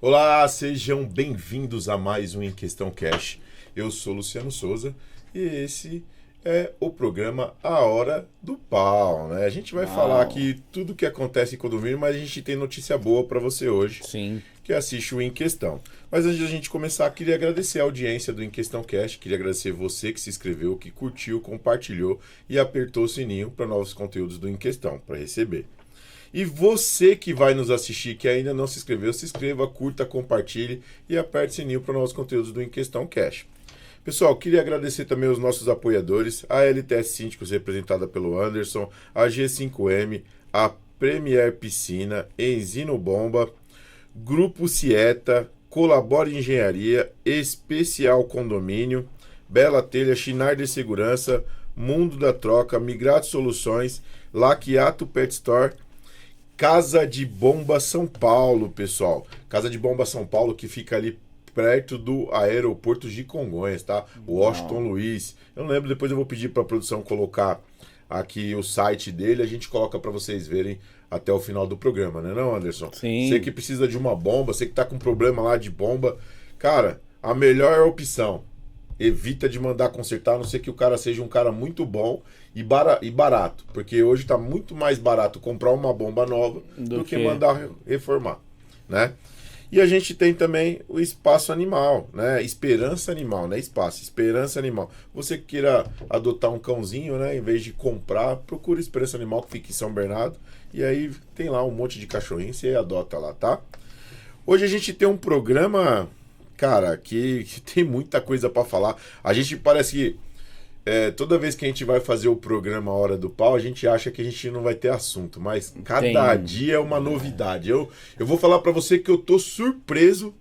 Olá, sejam bem-vindos a mais um Em Questão Cash. Eu sou Luciano Souza e esse é o programa A Hora do Pau, né? A gente vai falar aqui tudo o que acontece em condomínio, mas a gente tem notícia boa para você hoje, Sim. que assiste o Em Questão. Mas antes de a gente começar, queria agradecer a audiência do Em Questão Cash, queria agradecer você que se inscreveu, que curtiu, compartilhou e apertou o sininho para novos conteúdos do Em Questão, para receber. E você que vai nos assistir, que ainda não se inscreveu, se inscreva, curta, compartilhe e aperte o sininho para novos conteúdos do Em Questão Cash. Pessoal, queria agradecer também os nossos apoiadores, a LTS Síndicos, representada pelo Anderson, a G5M, a Premier Piscina, Enzino Bomba, Grupo Cieta, Colabora Engenharia, Especial Condomínio, Bela Telha, Schneider Segurança, Mundo da Troca, Migrato Soluções, Laquiato Pet Store, Casa de Bomba São Paulo, pessoal. Casa de Bomba São Paulo, que fica ali perto do aeroporto de Congonhas, tá? Washington Luiz. Eu não lembro, depois eu vou pedir para a produção colocar aqui o site dele, a gente coloca para vocês verem até o final do programa, né não, Anderson? Sim. Você que precisa de uma bomba, você que tá com problema lá de bomba, cara, a melhor opção, evita de mandar consertar, a não ser que o cara seja um cara muito bom e barato, porque hoje tá muito mais barato comprar uma bomba nova do que mandar reformar, né? E a gente tem também o Espaço Animal, né? Esperança Animal, né? Espaço, Esperança Animal. Você que queira adotar um cãozinho, né? Em vez de comprar, procura Esperança Animal, que fica em São Bernardo. E aí tem lá um monte de cachorrinho, você adota lá, tá? Hoje a gente tem um programa, cara, que tem muita coisa pra falar. A gente parece que toda vez que a gente vai fazer o programa Hora do Pau, a gente acha que a gente não vai ter assunto, mas cada dia é uma novidade. Eu vou falar pra você que eu tô surpreso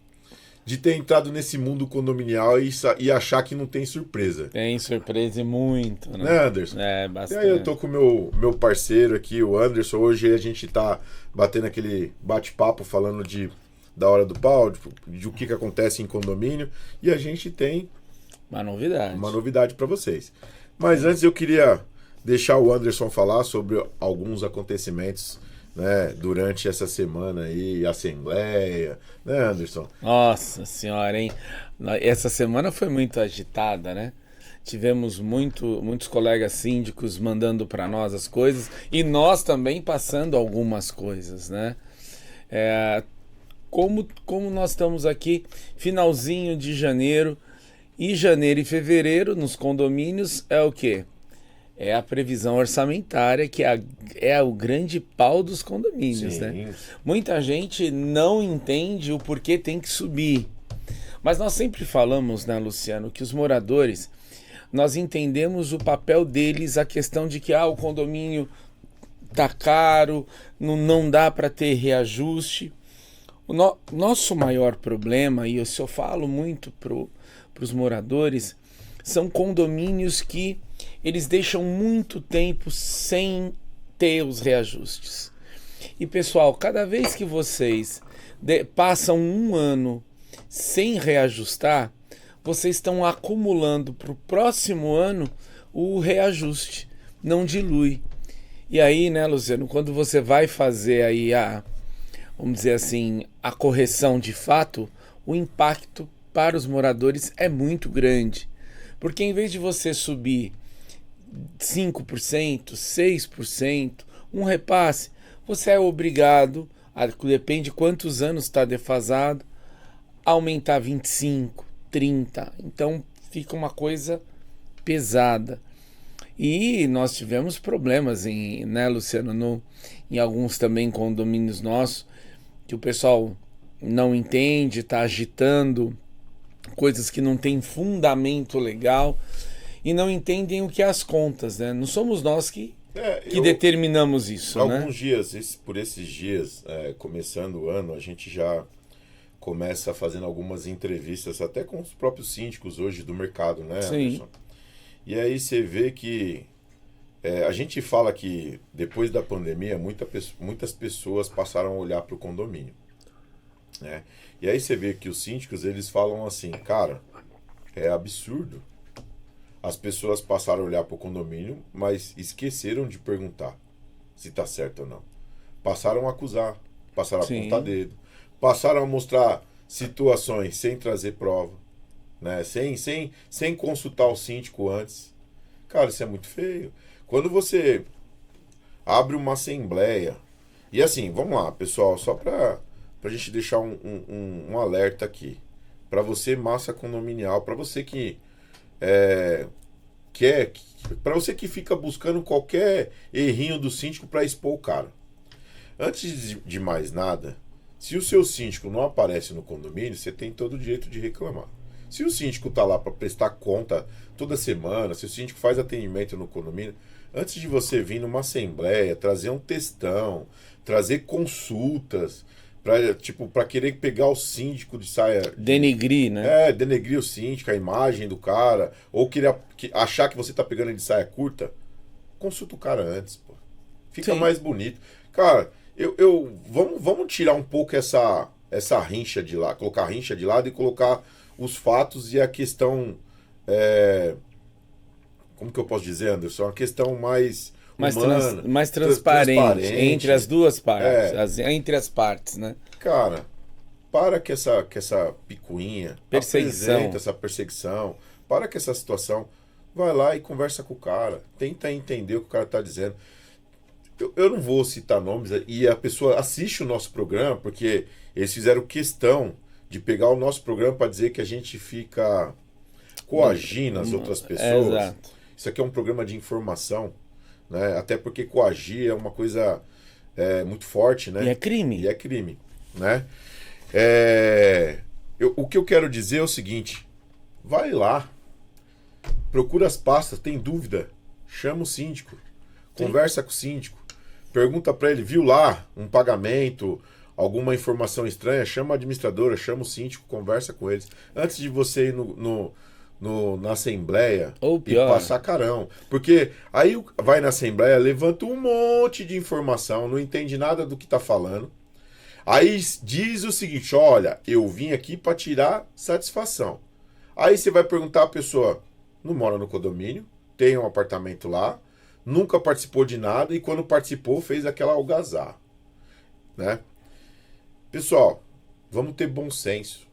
de ter entrado nesse mundo condominial e achar que não tem surpresa. Tem surpresa e muito, né? Né, Anderson? É, E bastante. aí eu tô com o meu parceiro aqui, o Anderson. Hoje a gente tá batendo aquele bate-papo falando da Hora do Pau, de o que acontece em condomínio, e a gente tem Uma novidade para vocês. Mas antes eu queria deixar o Anderson falar sobre alguns acontecimentos, né, durante essa semana aí, assembleia, né, Anderson? Nossa senhora, hein? Essa semana foi muito agitada, né? Tivemos muitos colegas síndicos mandando para nós as coisas e nós também passando algumas coisas, né? Como nós estamos aqui, finalzinho de janeiro, e janeiro e fevereiro nos condomínios é o quê? É a previsão orçamentária, que é o grande pau dos condomínios, né? Muita gente não entende o porquê tem que subir. Mas nós sempre falamos, né, Luciano, que os moradores, nós entendemos o papel deles, a questão de que o condomínio tá caro, não dá para ter reajuste. O nosso maior problema, e eu só falo muito para os moradores, são condomínios que eles deixam muito tempo sem ter os reajustes. E pessoal, cada vez que vocês passam um ano sem reajustar, vocês estão acumulando para o próximo ano o reajuste, não dilui. E aí, né, Luciano, quando você vai fazer aí vamos dizer assim, a correção de fato, o impacto para os moradores é muito grande. Porque em vez de você subir 5%, 6%, um repasse, você é obrigado, depende de quantos anos está defasado, a aumentar 25%, 30%. Então fica uma coisa pesada. E nós tivemos problemas, né, Luciano, em alguns também condomínios nossos, que o pessoal não entende, está agitando coisas que não têm fundamento legal e não entendem o que é as contas, né? Não somos nós que determinamos isso, alguns né? dias, por esses dias, começando o ano, a gente já começa fazendo algumas entrevistas até com os próprios síndicos hoje do mercado, né, Anderson? E aí você vê que a gente fala que depois da pandemia muitas pessoas passaram a olhar para o condomínio, né? E aí você vê que os síndicos, eles falam assim, cara, é absurdo. As pessoas passaram a olhar para o condomínio, mas esqueceram de perguntar se está certo ou não. Passaram a acusar, passaram a apontar dedo, passaram a mostrar situações sem trazer prova, né? Sem consultar o síndico antes. Cara, isso é muito feio. Quando você abre uma assembleia, e assim, vamos lá, pessoal, só para a gente deixar um alerta aqui. Para você, massa condominial, para você que para você que fica buscando qualquer errinho do síndico para expor o cara. Antes de mais nada, se o seu síndico não aparece no condomínio, você tem todo o direito de reclamar. Se o síndico está lá para prestar conta toda semana, se o síndico faz atendimento no condomínio, antes de você vir numa assembleia, trazer um textão, trazer consultas, para querer pegar o síndico de saia... Denegrir, né? Denegrir o síndico, a imagem do cara, ou achar que você está pegando ele de saia curta, consulta o cara antes, pô. Fica mais bonito. Cara, vamos tirar um pouco essa rincha de lá, colocar a rincha de lado e colocar os fatos e a questão, como que eu posso dizer, Anderson? A questão mais humana, mais transparente entre as duas partes, entre as partes, né? Cara, para que essa picuinha, apresenta essa perseguição, para que essa situação, vai lá e conversa com o cara, tenta entender o que o cara está dizendo. Eu não vou citar nomes, e a pessoa assiste o nosso programa, porque eles fizeram questão de pegar o nosso programa para dizer que a gente fica coagindo as outras pessoas. Exato. Isso aqui é um programa de informação, né? Até porque coagir é uma coisa muito forte, né? E é crime. Né? O que eu quero dizer é o seguinte: vai lá, procura as pastas, tem dúvida, chama o síndico, conversa com o síndico, pergunta para ele, viu lá um pagamento, alguma informação estranha, chama a administradora, chama o síndico, conversa com eles. Antes de você ir na assembleia e passar carão. Porque aí vai na assembleia, levanta um monte de informação, não entende nada do que está falando. Aí diz o seguinte: olha, eu vim aqui para tirar satisfação. Aí você vai perguntar à pessoa, não mora no condomínio, tem um apartamento lá, nunca participou de nada e quando participou fez aquela algazarra, né? Pessoal, vamos ter bom senso.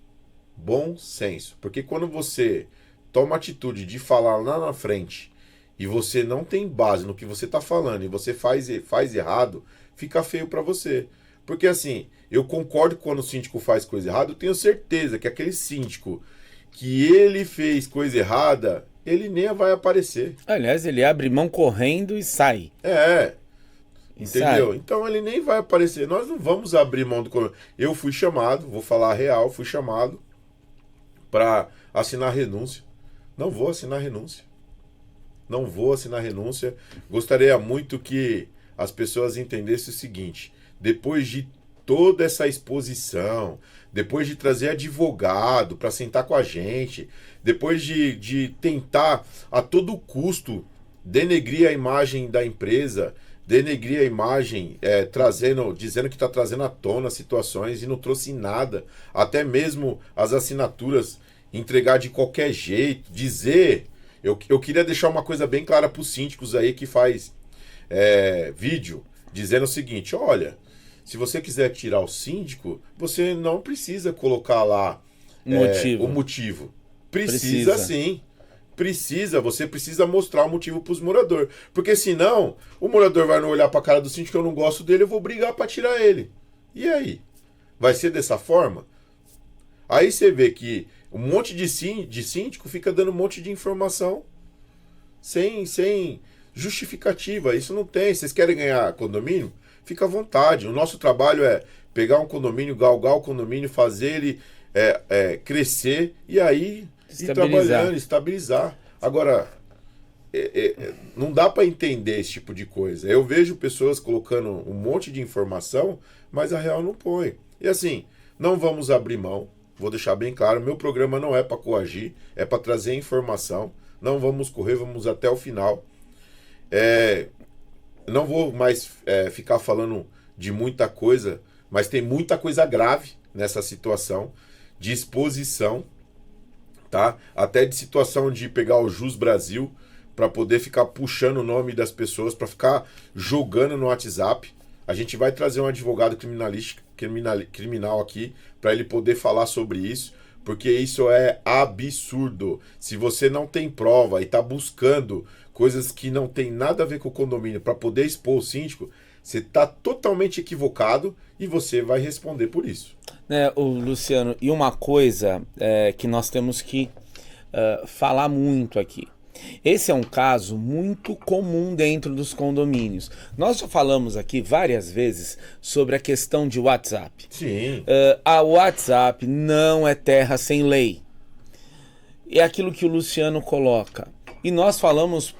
Bom senso. Porque quando você toma a atitude de falar lá na frente e você não tem base no que você está falando e você faz errado, fica feio para você. Porque assim, eu concordo que quando o síndico faz coisa errada, eu tenho certeza que aquele síndico que ele fez coisa errada, ele nem vai aparecer. Aliás, ele abre mão correndo e sai. Entendeu? Sai. Então ele nem vai aparecer. Nós não vamos abrir mão do... Eu fui chamado, vou falar a real, fui chamado para assinar renúncia. Não vou assinar renúncia. Não vou assinar renúncia. Gostaria muito que as pessoas entendessem o seguinte: depois de toda essa exposição, depois de trazer advogado para sentar com a gente, depois de tentar a todo custo denegrir a imagem da empresa, denegrir a imagem, dizendo que está trazendo à tona situações e não trouxe nada, até mesmo as assinaturas entregar de qualquer jeito, dizer... Eu queria deixar uma coisa bem clara para os síndicos aí que faz vídeo, dizendo o seguinte: olha, se você quiser tirar o síndico, você não precisa colocar lá o motivo. Precisa sim. Você precisa mostrar o motivo para os moradores. Porque senão, o morador vai olhar para a cara do síndico: eu não gosto dele, eu vou brigar para tirar ele. E aí? Vai ser dessa forma? Aí você vê que um monte de síndico fica dando um monte de informação sem justificativa. Isso não tem. Vocês querem ganhar condomínio? Fica à vontade. O nosso trabalho é pegar um condomínio, galgar o condomínio, fazer ele crescer e aí ir trabalhando, estabilizar. Agora, não dá para entender esse tipo de coisa. Eu vejo pessoas colocando um monte de informação, mas a real não põe. E assim, não vamos abrir mão. Vou deixar bem claro, meu programa não é para coagir, é para trazer informação. Não vamos correr, vamos até o final. Não vou mais ficar falando de muita coisa, mas tem muita coisa grave nessa situação de exposição, tá? Até de situação de pegar o Jus Brasil para poder ficar puxando o nome das pessoas, para ficar jogando no WhatsApp. A gente vai trazer um advogado criminal aqui para ele poder falar sobre isso, porque isso é absurdo. Se você não tem prova e está buscando coisas que não tem nada a ver com o condomínio para poder expor o síndico, você está totalmente equivocado e você vai responder por isso. O Luciano, e uma coisa que nós temos que falar muito aqui. Esse é um caso muito comum dentro dos condomínios. Nós já falamos aqui várias vezes sobre a questão de WhatsApp. Sim. A WhatsApp não é terra sem lei. É aquilo que o Luciano coloca. E nós falamos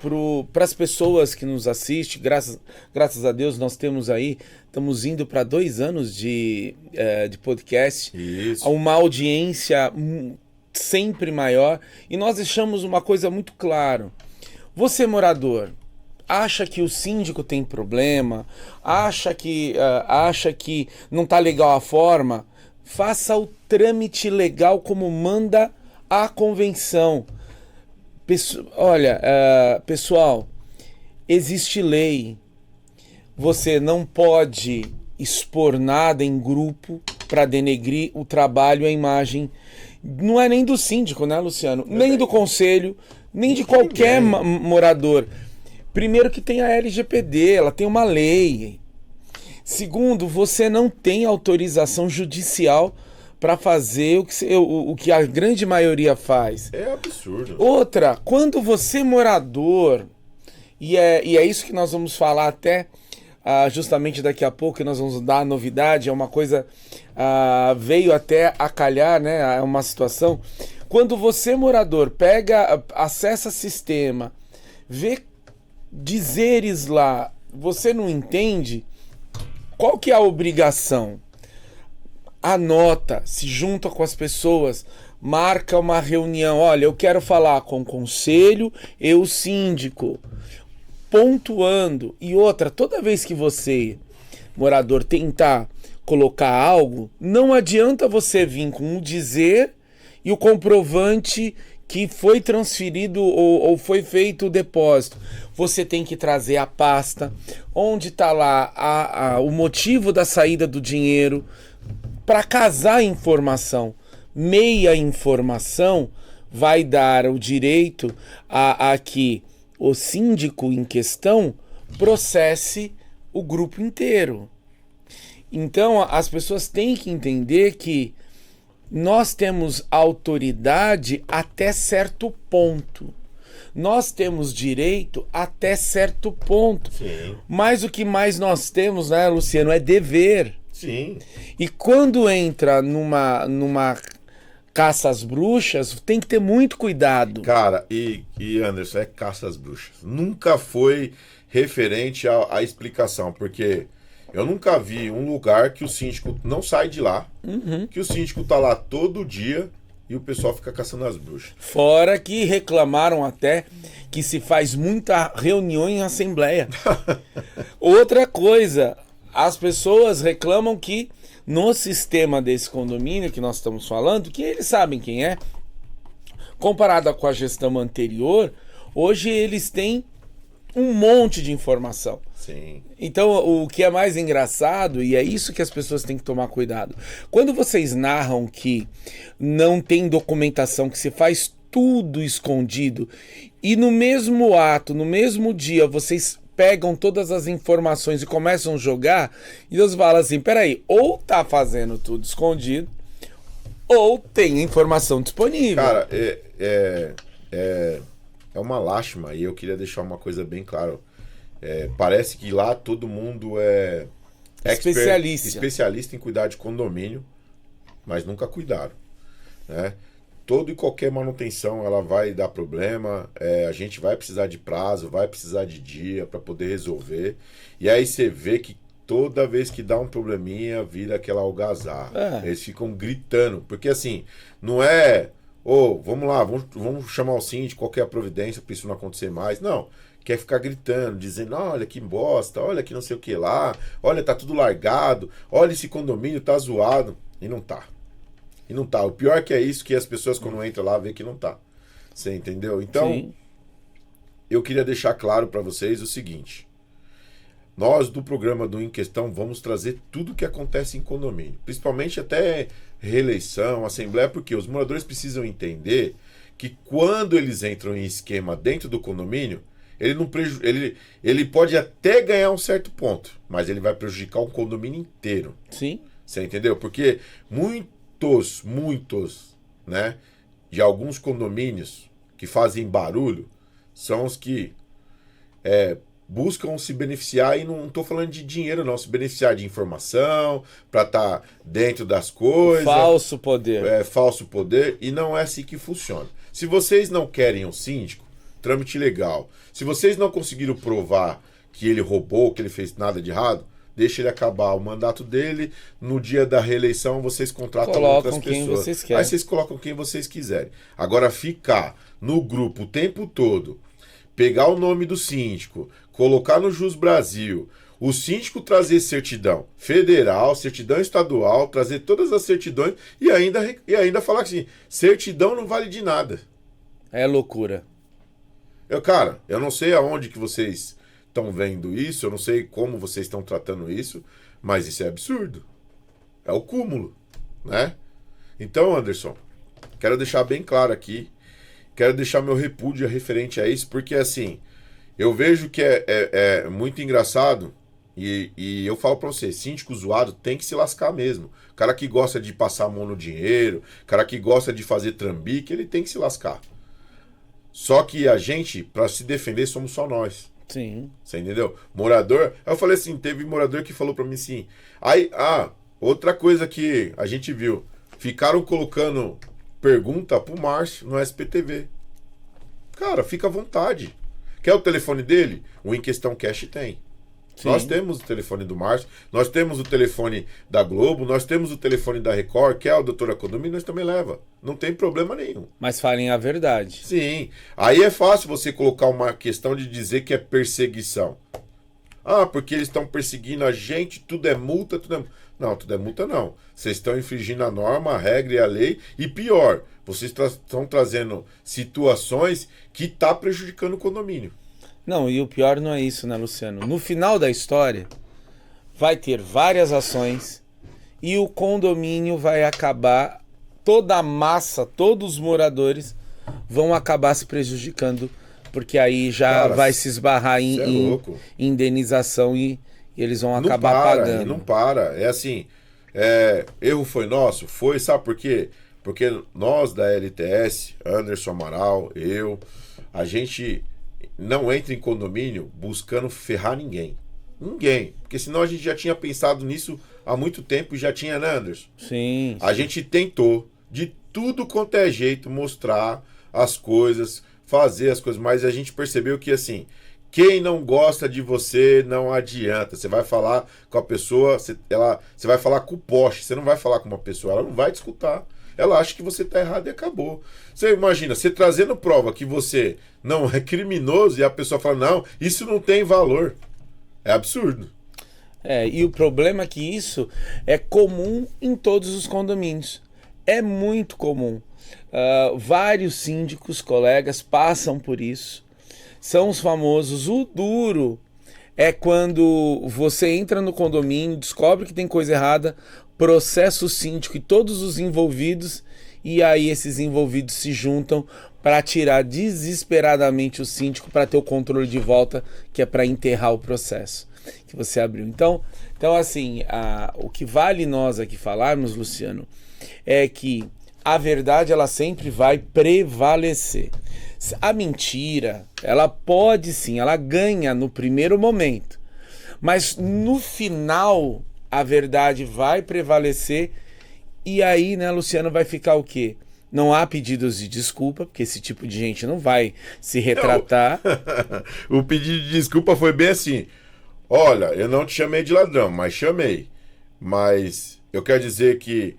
para as pessoas que nos assistem, graças a Deus nós estamos indo para 2 anos de podcast. Isso. Uma audiência sempre maior, e nós deixamos uma coisa muito clara. Você, morador, acha que o síndico tem problema, acha que não está legal a forma, faça o trâmite legal como manda a convenção. Olha, pessoal, existe lei. Você não pode expor nada em grupo para denegrir o trabalho e a imagem. Não é nem do síndico, né, Luciano? Nem do conselho, nem de qualquer morador. Primeiro que tem a LGPD, ela tem uma lei. Segundo, você não tem autorização judicial para fazer o que a grande maioria faz. É absurdo. Outra, quando você morador, e é isso que nós vamos falar até justamente daqui a pouco, que nós vamos dar a novidade, é uma coisa, veio até a calhar, né? É uma situação. Quando você, morador, acessa sistema, vê dizeres lá, você não entende, qual que é a obrigação? Anota, se junta com as pessoas, marca uma reunião. Olha, eu quero falar com o conselho e o síndico, pontuando. E outra, toda vez que você, morador, tentar colocar algo, não adianta você vir com o dizer e o comprovante que foi transferido ou foi feito o depósito. Você tem que trazer a pasta, onde está lá o motivo da saída do dinheiro, para casar a informação. Meia informação vai dar o direito a que o síndico em questão processe o grupo inteiro. Então as pessoas têm que entender que nós temos autoridade até certo ponto. Nós temos direito até certo ponto. Sim. Mas o que mais nós temos, né, Luciano, é dever. Sim. E quando entra numa caça às bruxas, tem que ter muito cuidado. Cara, e Anderson, é caça às bruxas. Nunca foi referente à explicação, porque eu nunca vi um lugar que o síndico não sai de lá, que o síndico tá lá todo dia e o pessoal fica caçando as bruxas. Fora que reclamaram até que se faz muita reunião em assembleia. Outra coisa, as pessoas reclamam que no sistema desse condomínio que nós estamos falando, que eles sabem quem é, comparado com a gestão anterior, hoje eles têm um monte de informação. Sim. Então, o que é mais engraçado, e é isso que as pessoas têm que tomar cuidado, quando vocês narram que não tem documentação, que se faz tudo escondido, e no mesmo ato, no mesmo dia, vocês pegam todas as informações e começam a jogar, e Deus fala assim, peraí, ou tá fazendo tudo escondido, ou tem informação disponível. Cara, é uma lástima, e eu queria deixar uma coisa bem clara. Parece que lá todo mundo é especialista em cuidar de condomínio, mas nunca cuidaram, né? Toda e qualquer manutenção ela vai dar problema, a gente vai precisar de prazo, vai precisar de dia para poder resolver, e aí você vê que toda vez que dá um probleminha vira aquela algazarra. Eles ficam gritando, porque assim, não é vamos lá, vamos chamar o síndico, qualquer providência para isso não acontecer mais, não. Quer ficar gritando, dizendo, olha que bosta, olha que não sei o que lá, olha, tá tudo largado, olha esse condomínio tá zoado. E não tá. E não tá. O pior é que é isso que as pessoas quando entram lá vê que não tá. Você entendeu? Então, Sim. Eu queria deixar claro para vocês o seguinte. nós do programa do Em Questão vamos trazer tudo o que acontece em condomínio, principalmente até reeleição, assembleia, porque os moradores precisam entender que quando eles entram em esquema dentro do condomínio, ele não ele pode até ganhar um certo ponto, mas ele vai prejudicar o condomínio inteiro. Sim. Você entendeu? Porque muitos, né, de alguns condomínios que fazem barulho são os que buscam se beneficiar, e não estou falando de dinheiro não, se beneficiar de informação, para estar dentro das coisas. Falso poder. Falso poder, e não é assim que funciona. Se vocês não querem um síndico, trâmite legal. Se vocês não conseguiram provar que ele roubou, que ele fez nada de errado, deixa ele acabar o mandato dele. No dia da reeleição, vocês contratam outras pessoas. Quem vocês querem. Aí vocês colocam quem vocês quiserem. Agora, ficar no grupo o tempo todo, pegar o nome do síndico, colocar no Jus Brasil, o síndico trazer certidão federal, certidão estadual, trazer todas as certidões e ainda falar assim, certidão não vale de nada. É loucura. Cara, eu não sei aonde que vocês estão vendo isso, eu não sei como vocês estão tratando isso, mas isso é absurdo. É o cúmulo, né? Então, Anderson, quero deixar bem claro aqui, quero deixar meu repúdio referente a isso, porque assim, eu vejo que é muito engraçado, e eu falo pra você, síndico zoado tem que se lascar mesmo. Cara que gosta de passar a mão no dinheiro, cara que gosta de fazer trambique, ele tem que se lascar. Só que a gente, pra se defender, somos só nós. Sim. Você entendeu? Morador, aí eu falei assim, teve morador que falou pra mim assim, outra coisa que a gente viu, ficaram colocando pergunta pro Márcio no SPTV. Cara, fica à vontade. Quer o telefone dele? O Em Questão Cash tem. Sim. Nós temos o telefone do Márcio, nós temos o telefone da Globo, nós temos o telefone da Record, que é a doutora Condomínio, nós também leva. Não tem problema nenhum. Mas falem a verdade. Sim. Aí é fácil você colocar uma questão de dizer que é perseguição. Porque eles estão perseguindo a gente, tudo é multa, tudo é... Não, tudo é multa não. Vocês estão infringindo a norma, a regra e a lei. E pior, vocês estão trazendo situações que estão prejudicando o condomínio. Não, e o pior não é isso, né, Luciano? No final da história, vai ter várias ações e o condomínio vai acabar, toda a massa, todos os moradores vão acabar se prejudicando, porque aí já vai se esbarrar em indenização e eles vão acabar pagando. Não para. É assim, erro foi nosso? Foi, sabe por quê? Porque nós da LTS, Anderson Amaral, a gente não entra em condomínio buscando ferrar ninguém. Ninguém. Porque senão a gente já tinha pensado nisso há muito tempo e já tinha, né, Anderson? Sim. A gente tentou, de tudo quanto é jeito, mostrar as coisas, fazer as coisas, mas a gente percebeu que, assim, quem não gosta de você não adianta. Você vai falar com a pessoa, você vai falar com o poste, você não vai falar com uma pessoa, ela não vai te escutar. Ela acha que você está errado e acabou. Você imagina, você trazendo prova que você não é criminoso e a pessoa fala, não, isso não tem valor. É absurdo. E o problema é que isso é comum em todos os condomínios. É muito comum. Vários síndicos, colegas passam por isso. São os famosos. O duro é quando você entra no condomínio, descobre que tem coisa errada, processa o síndico e todos os envolvidos, e aí esses envolvidos se juntam para tirar desesperadamente o síndico para ter o controle de volta, que é para enterrar o processo que você abriu. Então assim, o que vale nós aqui falarmos, Luciano, é que a verdade ela sempre vai prevalecer. A mentira, ela pode sim, ela ganha no primeiro momento, mas no final a verdade vai prevalecer. E aí, né, Luciano, vai ficar o quê? Não há pedidos de desculpa, porque esse tipo de gente não vai se retratar. O pedido de desculpa foi bem assim: olha, eu não te chamei de ladrão, mas chamei. Mas eu quero dizer que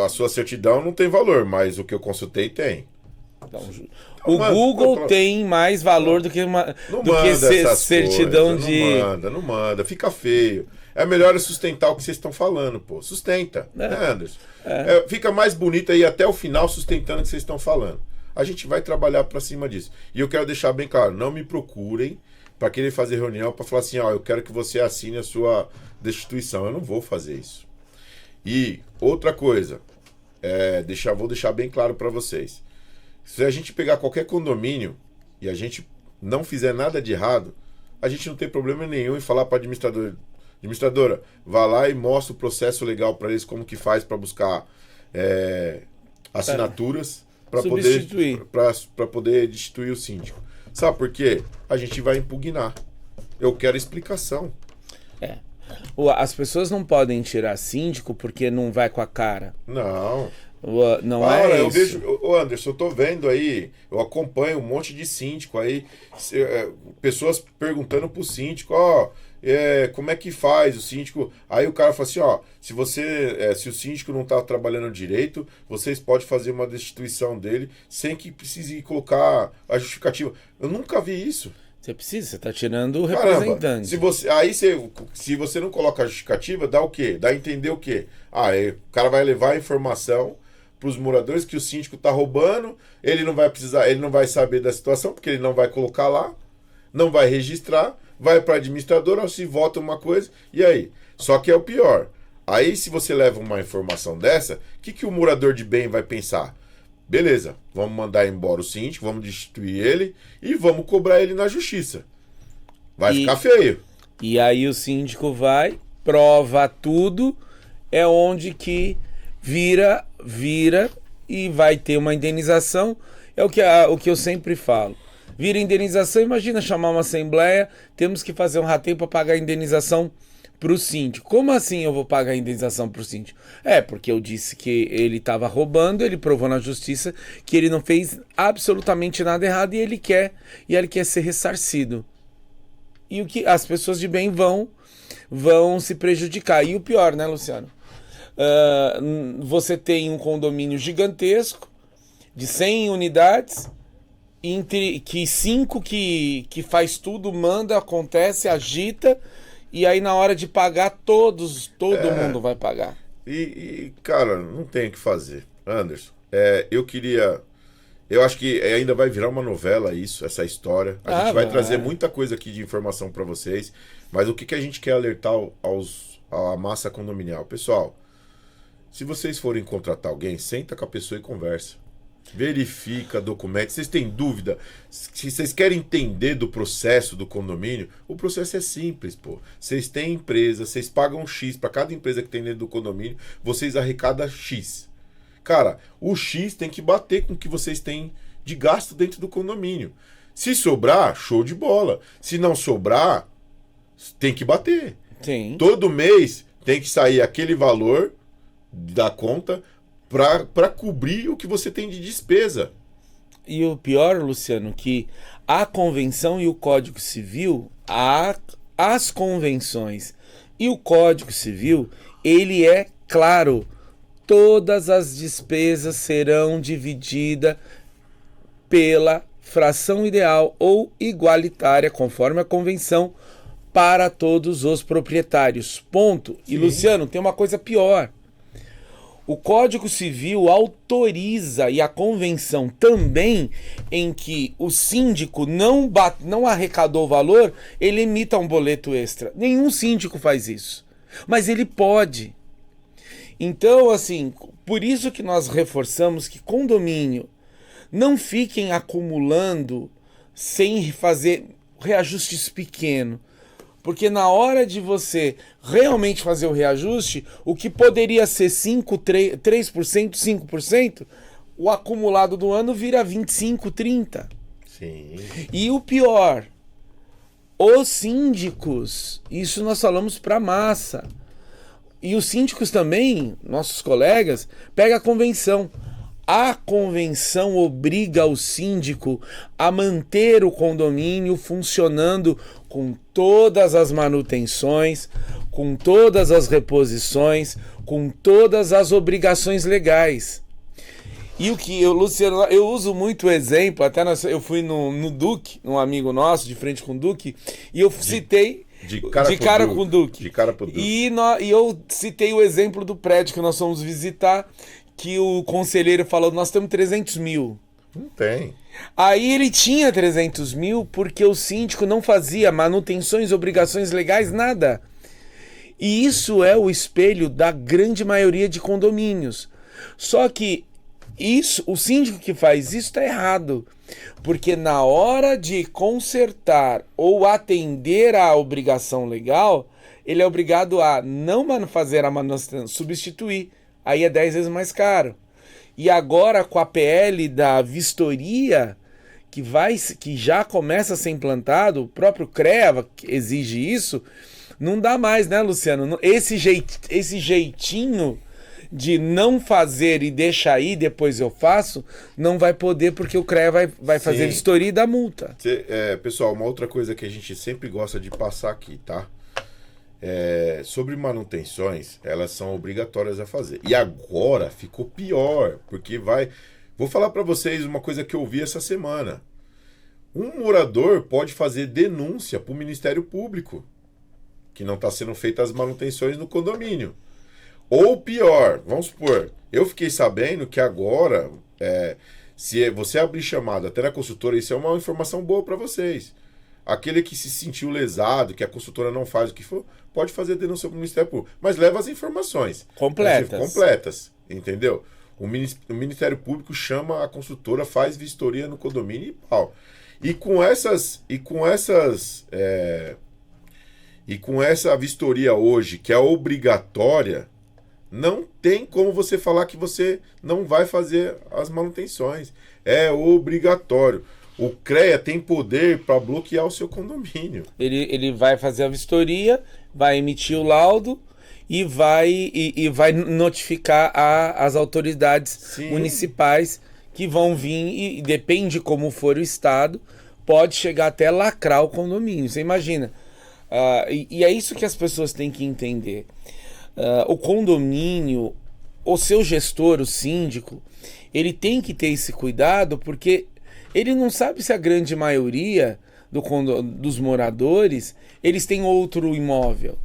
a sua certidão não tem valor, mas o que eu consultei tem. Então, o Google tem mais valor do que certidão de... Não manda, fica feio. É melhor sustentar o que vocês estão falando, pô. Sustenta, né, Anderson? Fica mais bonito aí até o final sustentando o que vocês estão falando. A gente vai trabalhar pra cima disso. E eu quero deixar bem claro, não me procurem para querer fazer reunião para falar assim, ó, eu quero que você assine a sua destituição. Eu não vou fazer isso. E outra coisa, vou deixar bem claro para vocês. Se a gente pegar qualquer condomínio e a gente não fizer nada de errado, a gente não tem problema nenhum em falar para administradora, vá lá e mostra o processo legal para eles, como que faz para buscar assinaturas para poder destituir o síndico. Sabe por quê? A gente vai impugnar. Eu quero explicação. As pessoas não podem tirar síndico porque não vai com a cara. Não. Não é eu isso. vejo, Anderson, eu tô vendo aí, eu acompanho um monte de síndico aí, pessoas perguntando pro síndico, como é que faz o síndico? Aí o cara fala assim, se o síndico não tá trabalhando direito, vocês podem fazer uma destituição dele sem que precise colocar a justificativa. Eu nunca vi isso. Você tá tirando o representante. Se você não coloca a justificativa, dá o quê? Dá a entender o quê? O cara vai levar a informação para os moradores que o síndico tá roubando, ele não vai saber da situação, porque ele não vai colocar lá, não vai registrar, vai para a administradora, se vota uma coisa, e aí? Só que é o pior. Aí, se você leva uma informação dessa, o que o morador de bem vai pensar? Beleza, vamos mandar embora o síndico, vamos destituir ele e vamos cobrar ele na justiça. Vai ficar feio. E aí o síndico vai, prova tudo, é onde que vira e vai ter uma indenização. É o que eu sempre falo. Vira indenização, imagina chamar uma assembleia, temos que fazer um rateio para pagar a indenização para o síndico. Como assim eu vou pagar a indenização para o síndico? Porque eu disse que ele estava roubando, ele provou na justiça que ele não fez absolutamente nada errado e ele quer ser ressarcido. E o que as pessoas de bem vão se prejudicar. E o pior, né, Luciano? Você tem um condomínio gigantesco de 100 unidades, que 5 que faz tudo, manda, acontece, agita, e aí na hora de pagar, todo mundo vai pagar. Cara, não tem o que fazer. Anderson, eu acho que ainda vai virar uma novela essa história. A gente vai trazer muita coisa aqui de informação para vocês, mas o que a gente quer alertar à massa condominial? Pessoal, se vocês forem contratar alguém, senta com a pessoa e conversa. Verifica, documenta. Vocês têm dúvida? Se vocês querem entender do processo do condomínio, o processo é simples, pô. Vocês têm empresa, vocês pagam X para cada empresa que tem dentro do condomínio, vocês arrecadam X. Cara, o X tem que bater com o que vocês têm de gasto dentro do condomínio. Se sobrar, show de bola. Se não sobrar, tem que bater. Sim. Todo mês tem que sair aquele valor da conta para cobrir o que você tem de despesa. E o pior, Luciano, que a convenção e o Código Civil, as convenções e o Código Civil, ele é claro, todas as despesas serão divididas pela fração ideal ou igualitária, conforme a convenção, para todos os proprietários. Ponto. Sim. E, Luciano, tem uma coisa pior. O Código Civil autoriza, e a convenção também, em que o síndico não arrecadou o valor, ele emita um boleto extra. Nenhum síndico faz isso. Mas ele pode. Então, assim, por isso que nós reforçamos que condomínio não fiquem acumulando sem fazer reajustes pequenos. Porque na hora de você realmente fazer o reajuste, o que poderia ser 3%, 5%, o acumulado do ano vira 25%, 30%. Sim. E o pior, os síndicos, isso nós falamos para a massa. E os síndicos também, nossos colegas, pegam a convenção. A convenção obriga o síndico a manter o condomínio funcionando com todas as manutenções, com todas as reposições, com todas as obrigações legais. E o que Luciano, eu uso muito o exemplo, até eu fui no Duque, um amigo nosso, de frente com o Duque, e eu citei... De cara com o Duque. De cara pro Duque. E eu citei o exemplo do prédio que nós fomos visitar, que o conselheiro falou, nós temos 300 mil. Não tem. Aí ele tinha 300 mil porque o síndico não fazia manutenções, obrigações legais, nada. E isso é o espelho da grande maioria de condomínios. Só que isso, o síndico que faz isso está errado. Porque na hora de consertar ou atender à obrigação legal, ele é obrigado a não fazer a manutenção, substituir. Aí é 10 vezes mais caro. E agora com a PL da vistoria, que já começa a ser implantado, o próprio CREA exige isso, não dá mais, né, Luciano? Esse jeitinho de não fazer e deixar aí, depois eu faço, não vai poder, porque o CREA vai fazer vistoria e dar multa. Pessoal, uma outra coisa que a gente sempre gosta de passar aqui, tá? Sobre manutenções, elas são obrigatórias a fazer. E agora ficou pior, porque Vou falar para vocês uma coisa que eu vi essa semana. Um morador pode fazer denúncia para o Ministério Público que não está sendo feitas as manutenções no condomínio. Ou pior, vamos supor, eu fiquei sabendo que agora, se você abrir chamada até na consultora, isso é uma informação boa para vocês. Aquele que se sentiu lesado, que a consultora não faz o que for, pode fazer denúncia para o Ministério Público. Mas leva as informações. Completas, entendeu? O Ministério Público chama a consultora, faz vistoria no condomínio e pau. E com essa vistoria hoje, que é obrigatória, não tem como você falar que você não vai fazer as manutenções. É obrigatório. O CREA tem poder para bloquear o seu condomínio. Ele vai fazer a vistoria, vai emitir o laudo e vai notificar as autoridades municipais que vão vir e depende como for o estado, pode chegar até lacrar o condomínio. Você imagina. E é isso que as pessoas têm que entender. O condomínio, o seu gestor, o síndico, ele tem que ter esse cuidado, porque ele não sabe se a grande maioria dos moradores, eles têm outro imóvel.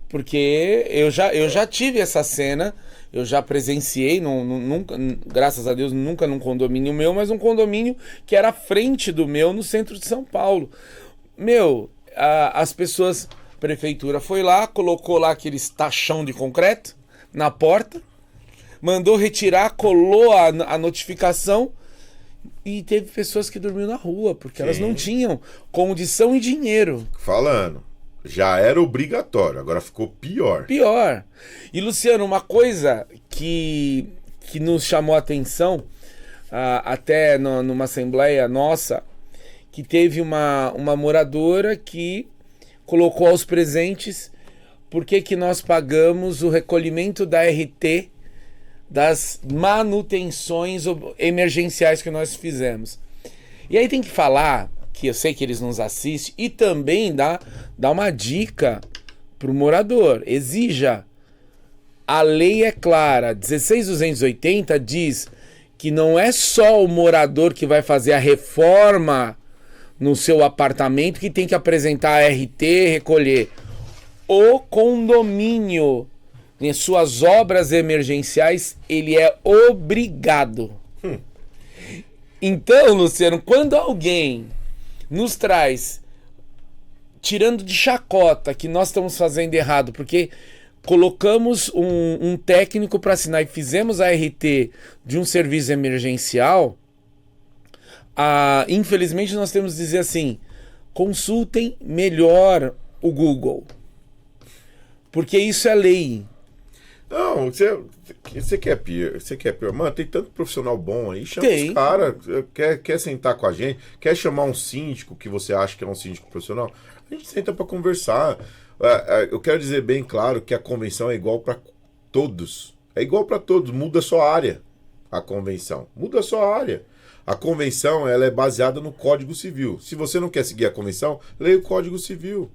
Porque eu já tive essa cena, eu já presenciei, nunca, graças a Deus, nunca num condomínio meu, mas um condomínio que era à frente do meu, no centro de São Paulo. As pessoas, a prefeitura foi lá, colocou lá aqueles tachão de concreto na porta, mandou retirar, colou a notificação, e teve pessoas que dormiam na rua, porque elas não tinham condição e dinheiro. Falando, já era obrigatório, agora ficou pior. Pior. E, Luciano, uma coisa que nos chamou a atenção, até numa assembleia nossa, que teve uma moradora que colocou aos presentes por que nós pagamos o recolhimento da RT das manutenções emergenciais que nós fizemos. E aí tem que falar, que eu sei que eles nos assistem, e também dá uma dica pro morador. Exija. A lei é clara. 16.280 diz que não é só o morador que vai fazer a reforma no seu apartamento que tem que apresentar a RT, recolher. O condomínio, em suas obras emergenciais, ele é obrigado. Então, Luciano, quando alguém nos traz, tirando de chacota que nós estamos fazendo errado, porque colocamos um técnico para assinar e fizemos a RT de um serviço emergencial, infelizmente nós temos que dizer assim, consultem melhor o Google, porque isso é lei. Não, você quer pior. Mano, tem tanto profissional bom aí. Chama os caras. Quer sentar com a gente? Quer chamar um síndico que você acha que é um síndico profissional? A gente senta para conversar. Eu quero dizer bem claro que a convenção é igual para todos. É igual para todos. Muda só a área. A convenção. Muda só a área. A convenção ela é baseada no Código Civil. Se você não quer seguir a convenção, leia o Código Civil.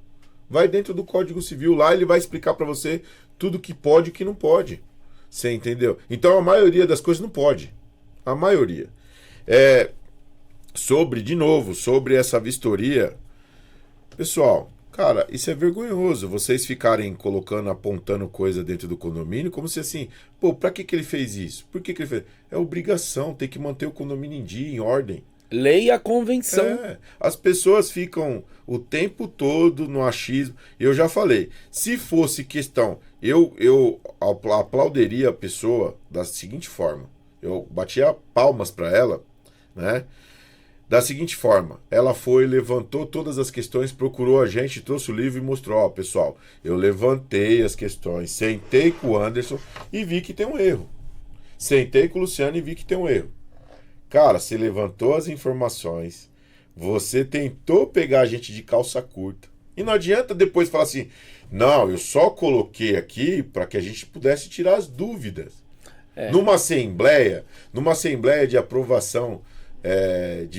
Vai dentro do Código Civil. Lá ele vai explicar para você tudo que pode e que não pode. Você entendeu? Então a maioria das coisas não pode. A maioria. Sobre essa vistoria, pessoal, Cara, isso é vergonhoso. Vocês ficarem colocando, apontando coisa dentro do condomínio, como se assim, pô, pra que ele fez isso? Por que ele fez? É obrigação, tem que manter o condomínio em dia, em ordem. Lei e a convenção. As pessoas ficam o tempo todo no achismo. Eu já falei, se fosse questão, eu aplaudiria a pessoa da seguinte forma. Eu batia palmas para ela, né? Da seguinte forma, ela foi, levantou todas as questões, procurou a gente, trouxe o livro e mostrou, ó, pessoal, eu levantei as questões, sentei com o Anderson e vi que tem um erro. Sentei com o Luciano e vi que tem um erro. Cara, você levantou as informações, você tentou pegar a gente de calça curta. E não adianta depois falar assim, não, eu só coloquei aqui para que a gente pudesse tirar as dúvidas. Numa assembleia de aprovação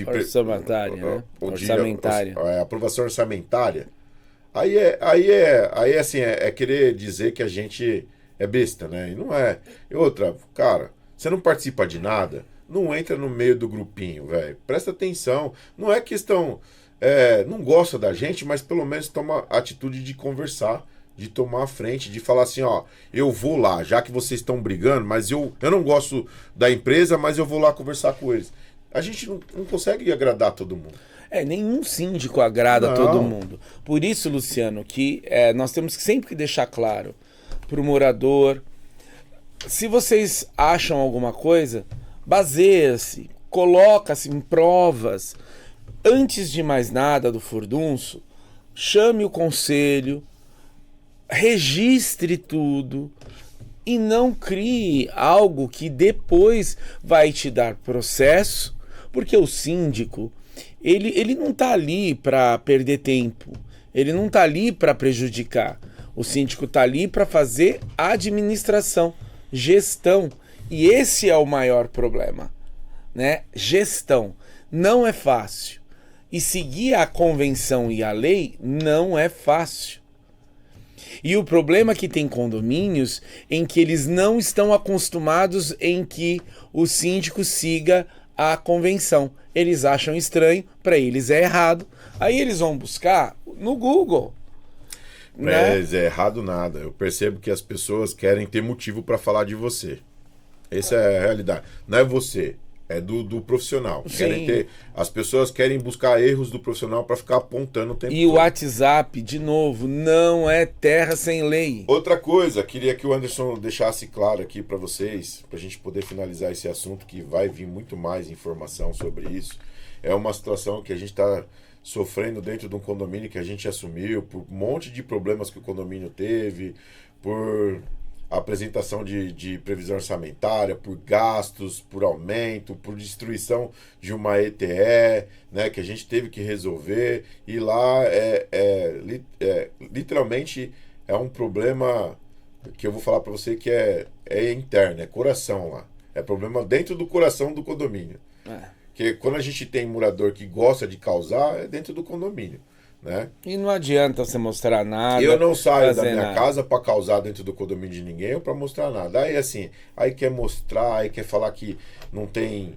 orçamentária, né? Orçamentária. Aprovação orçamentária. Aí assim, é querer dizer que a gente é besta, né? E não é. E outra, cara, você não participa de nada, não entra no meio do grupinho, velho. Presta atenção. Não é questão. Não gosta da gente, mas pelo menos toma a atitude de conversar, de tomar a frente, de falar assim, ó, eu vou lá, já que vocês estão brigando, mas eu não gosto da empresa, mas eu vou lá conversar com eles. A gente não consegue agradar todo mundo. Nenhum síndico agrada todo mundo. Por isso, Luciano, que nós temos que sempre deixar claro para o morador, se vocês acham alguma coisa, baseia-se, coloca-se em provas. Antes de mais nada do furdunço, chame o conselho, registre tudo e não crie algo que depois vai te dar processo. Porque o síndico, ele não está ali para perder tempo, ele não está ali para prejudicar. O síndico está ali para fazer administração, gestão. E esse é o maior problema, né? Gestão. Não é fácil. E seguir a convenção e a lei não é fácil. E o problema é que tem condomínios em que eles não estão acostumados em que o síndico siga a convenção. Eles acham estranho, para eles é errado. Aí eles vão buscar no Google. Mas é errado nada. Eu percebo que as pessoas querem ter motivo para falar de você. Essa é a realidade. Não é você, é do profissional. As pessoas querem buscar erros do profissional para ficar apontando o tempo todo. E o WhatsApp, de novo, não é terra sem lei. Outra coisa, queria que o Anderson deixasse claro aqui para vocês, para a gente poder finalizar esse assunto, que vai vir muito mais informação sobre isso. É uma situação que a gente está sofrendo dentro de um condomínio que a gente assumiu, por um monte de problemas que o condomínio teve, por apresentação de previsão orçamentária, por gastos, por aumento, por destruição de uma ETE, né, que a gente teve que resolver. E lá literalmente é um problema que eu vou falar para você que é interno, é coração lá. É problema dentro do coração do condomínio. Porque quando a gente tem morador que gosta de causar, é dentro do condomínio. Né? E não adianta você mostrar nada. Eu não saio da minha casa para causar dentro do condomínio de ninguém ou para mostrar nada. Aí assim, aí quer mostrar, aí quer falar que não tem,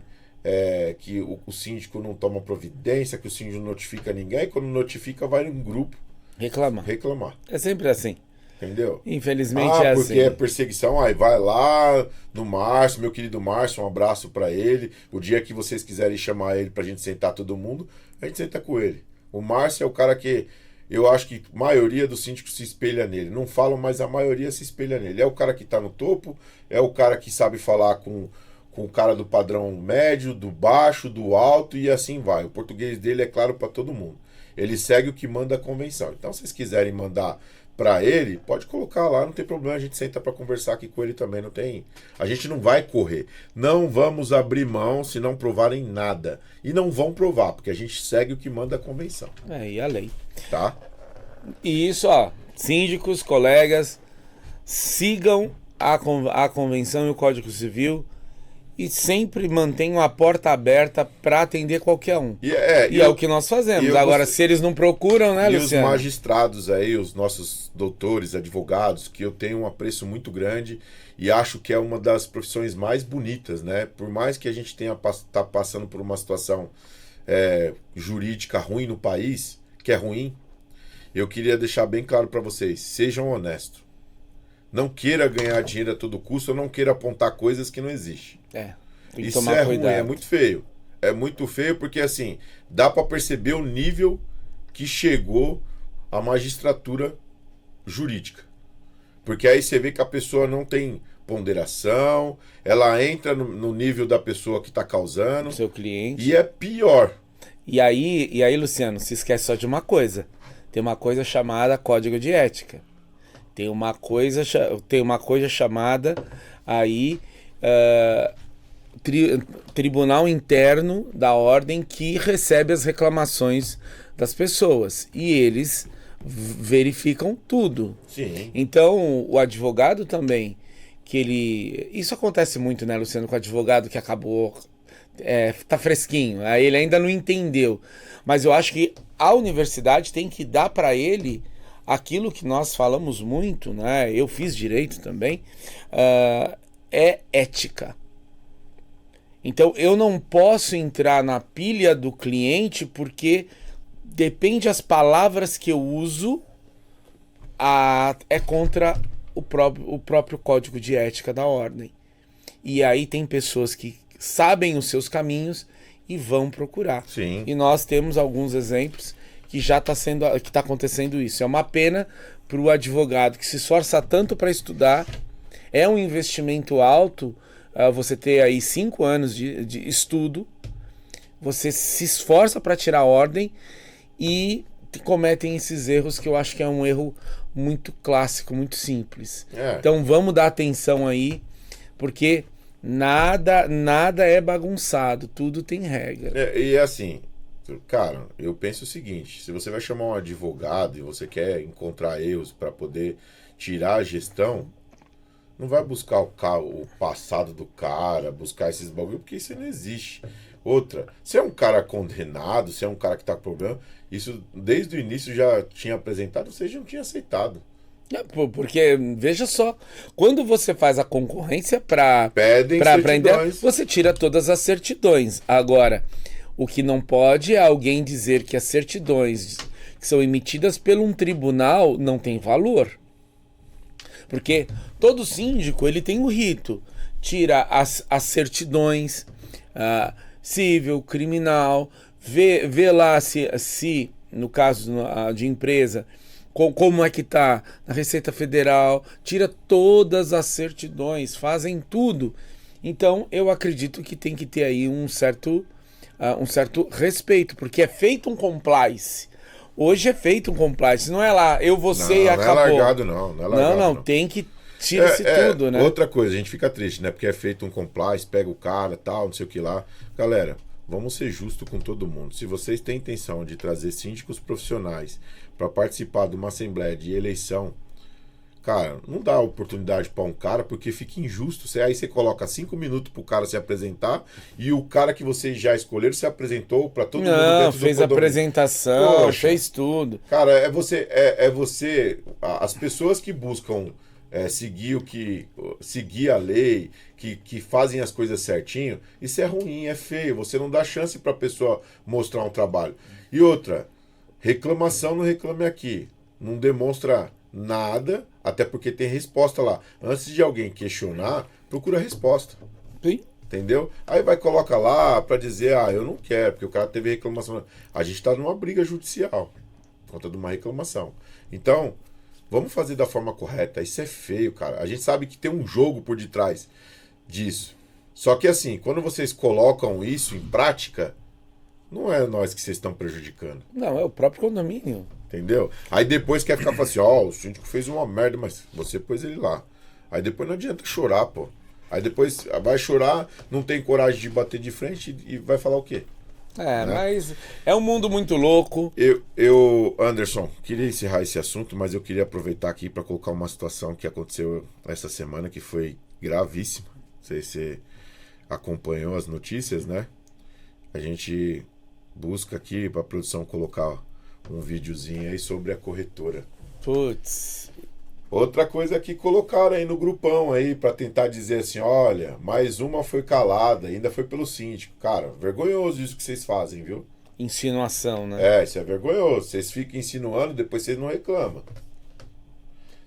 que o síndico não toma providência, que o síndico não notifica ninguém, e quando notifica vai num grupo reclamar. É sempre assim. Entendeu? Infelizmente é assim. Porque é perseguição, aí vai lá no Márcio, meu querido Márcio, um abraço para ele. O dia que vocês quiserem chamar ele pra gente sentar todo mundo, a gente senta com ele. O Márcio é o cara que eu acho que a maioria dos síndicos se espelha nele. Não falam, mas a maioria se espelha nele. É o cara que está no topo, é o cara que sabe falar com o cara do padrão médio, do baixo, do alto e assim vai. O português dele é claro para todo mundo. Ele segue o que manda a convenção. Então, se vocês quiserem mandar para ele, pode colocar lá, não tem problema, a gente senta para conversar aqui com ele também, não tem. A gente não vai correr. Não vamos abrir mão se não provarem nada. E não vão provar, porque a gente segue o que manda a convenção. E a lei. Tá? E isso, síndicos, colegas, sigam a convenção e o Código Civil e sempre mantenham a porta aberta para atender qualquer um. E é o que nós fazemos. Agora, se eles não procuram, né, Luciano? E os magistrados aí, os nossos doutores, advogados, que eu tenho um apreço muito grande e acho que é uma das profissões mais bonitas, né? Por mais que a gente tá passando por uma situação jurídica ruim no país, que é ruim, eu queria deixar bem claro para vocês, sejam honestos. Não queira ganhar dinheiro a todo custo, ou não queira apontar coisas que não existem. Tem que Isso tomar é cuidado. ruim, é muito feio. É muito feio porque, assim, dá para perceber o nível que chegou a magistratura jurídica. Porque aí você vê que a pessoa não tem ponderação, ela entra no nível da pessoa que está causando. Seu cliente. E é pior. E aí, Luciano, se esquece só de uma coisa. Tem uma coisa chamada código de ética. Tem uma coisa chamada aí tribunal interno da ordem que recebe as reclamações das pessoas. E eles verificam tudo. Sim. Então, o advogado também, que ele... Isso acontece muito, né, Luciano, com o advogado que acabou... tá fresquinho, aí ele ainda não entendeu. Mas eu acho que a universidade tem que dar para ele aquilo que nós falamos muito, né? Eu fiz direito também, é ética. Então eu não posso entrar na pilha do cliente porque depende das palavras que eu uso, é contra o próprio código de ética da ordem. E aí tem pessoas que sabem os seus caminhos e vão procurar. Sim. E nós temos alguns exemplos que já está acontecendo isso. É uma pena para o advogado que se esforça tanto para estudar. É um investimento alto, você ter aí 5 anos de estudo, você se esforça para tirar a ordem e cometem esses erros que eu acho que é um erro muito clássico, muito simples. Então vamos dar atenção aí, porque nada é bagunçado, tudo tem regra. E assim, cara, eu penso o seguinte, se você vai chamar um advogado e você quer encontrar erros para poder tirar a gestão, não vai buscar o passado do cara, buscar esses bagulho, porque isso não existe. Outra, se é um cara condenado, se é um cara que tá com problema, isso desde o início já tinha apresentado, você já não tinha aceitado. Porque, veja só, quando você faz a concorrência para aprender, você tira todas as certidões. Agora, o que não pode é alguém dizer que as certidões que são emitidas por um tribunal não têm valor. Porque todo síndico ele tem um rito, tira as certidões civil, criminal, vê lá se no caso de empresa, como é que está na Receita Federal, tira todas as certidões, fazem tudo. Então eu acredito que tem que ter aí um certo respeito, porque é feito um compliance. Hoje é feito um compliance, não é lá, você e acabou. Não é largado não. Não, tem que tirar-se tudo, né? Outra coisa, a gente fica triste, né? Porque é feito um compliance, pega o cara, tal, não sei o que lá. Galera, vamos ser justos com todo mundo. Se vocês têm intenção de trazer síndicos profissionais para participar de uma assembleia de eleição, cara, não dá oportunidade para um cara porque fica injusto. Aí você coloca 5 minutos pro cara se apresentar e o cara que vocês já escolheram se apresentou para todo mundo dentro do fez a apresentação, fez tudo. Cara, você as pessoas que buscam seguir a lei, que fazem as coisas certinho, isso é ruim, é feio. Você não dá chance para a pessoa mostrar um trabalho. E outra, reclamação não reclame aqui. Não demonstra nada, até porque tem resposta lá. Antes de alguém questionar, procura a resposta. Sim. Entendeu? Aí coloca lá para dizer, eu não quero, porque o cara teve reclamação. A gente está numa briga judicial, por conta de uma reclamação. Então, vamos fazer da forma correta. Isso é feio, cara. A gente sabe que tem um jogo por detrás disso. Só que assim, quando vocês colocam isso em prática, não é nós que vocês estão prejudicando. Não, é o próprio condomínio. Entendeu? Aí depois quer ficar falando assim, o síndico fez uma merda, mas você pôs ele lá. Aí depois não adianta chorar, pô. Aí depois vai chorar, não tem coragem de bater de frente e vai falar o quê? Né? Mas é um mundo muito louco. Anderson, queria encerrar esse assunto, mas eu queria aproveitar aqui para colocar uma situação que aconteceu essa semana que foi gravíssima. Não sei se você acompanhou as notícias, né? A gente busca aqui para a produção colocar um videozinho aí sobre a corretora. Putz. Outra coisa que colocaram aí no grupão aí para tentar dizer assim, olha, mais uma foi calada, ainda foi pelo síndico. Cara, vergonhoso isso que vocês fazem, viu? insinuação, né? Isso é vergonhoso. Vocês ficam insinuando, depois vocês não reclamam.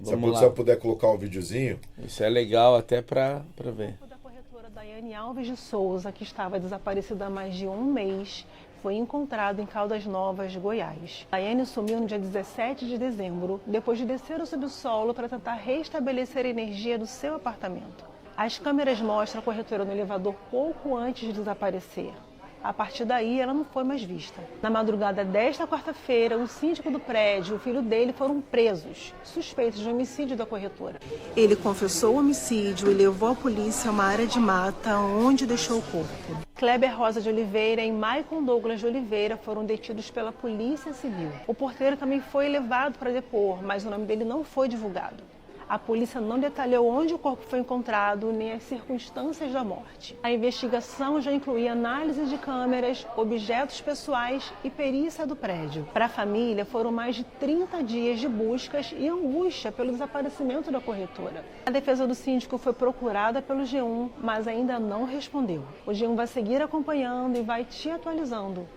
Se a Vamos lá. produção puder colocar o videozinho. Isso é legal até para ver. Da corretora Daiane Alves de Souza, que estava desaparecida há mais de um mês, foi encontrado em Caldas Novas, Goiás. Daiane sumiu no dia 17 de dezembro, depois de descer ao subsolo para tentar restabelecer a energia do seu apartamento. As câmeras mostram a corretora no elevador pouco antes de desaparecer. A partir daí, ela não foi mais vista. Na madrugada desta quarta-feira, o síndico do prédio e o filho dele foram presos, suspeitos de homicídio da corretora. Ele confessou o homicídio e levou a polícia a uma área de mata, onde deixou o corpo. Kleber Rosa de Oliveira e Maicon Douglas de Oliveira foram detidos pela Polícia Civil. O porteiro também foi levado para depor, mas o nome dele não foi divulgado. A polícia não detalhou onde o corpo foi encontrado nem as circunstâncias da morte. A investigação já incluía análise de câmeras, objetos pessoais e perícia do prédio. Para a família, foram mais de 30 dias de buscas e angústia pelo desaparecimento da corretora. A defesa do síndico foi procurada pelo G1, mas ainda não respondeu. O G1 vai seguir acompanhando e vai te atualizando.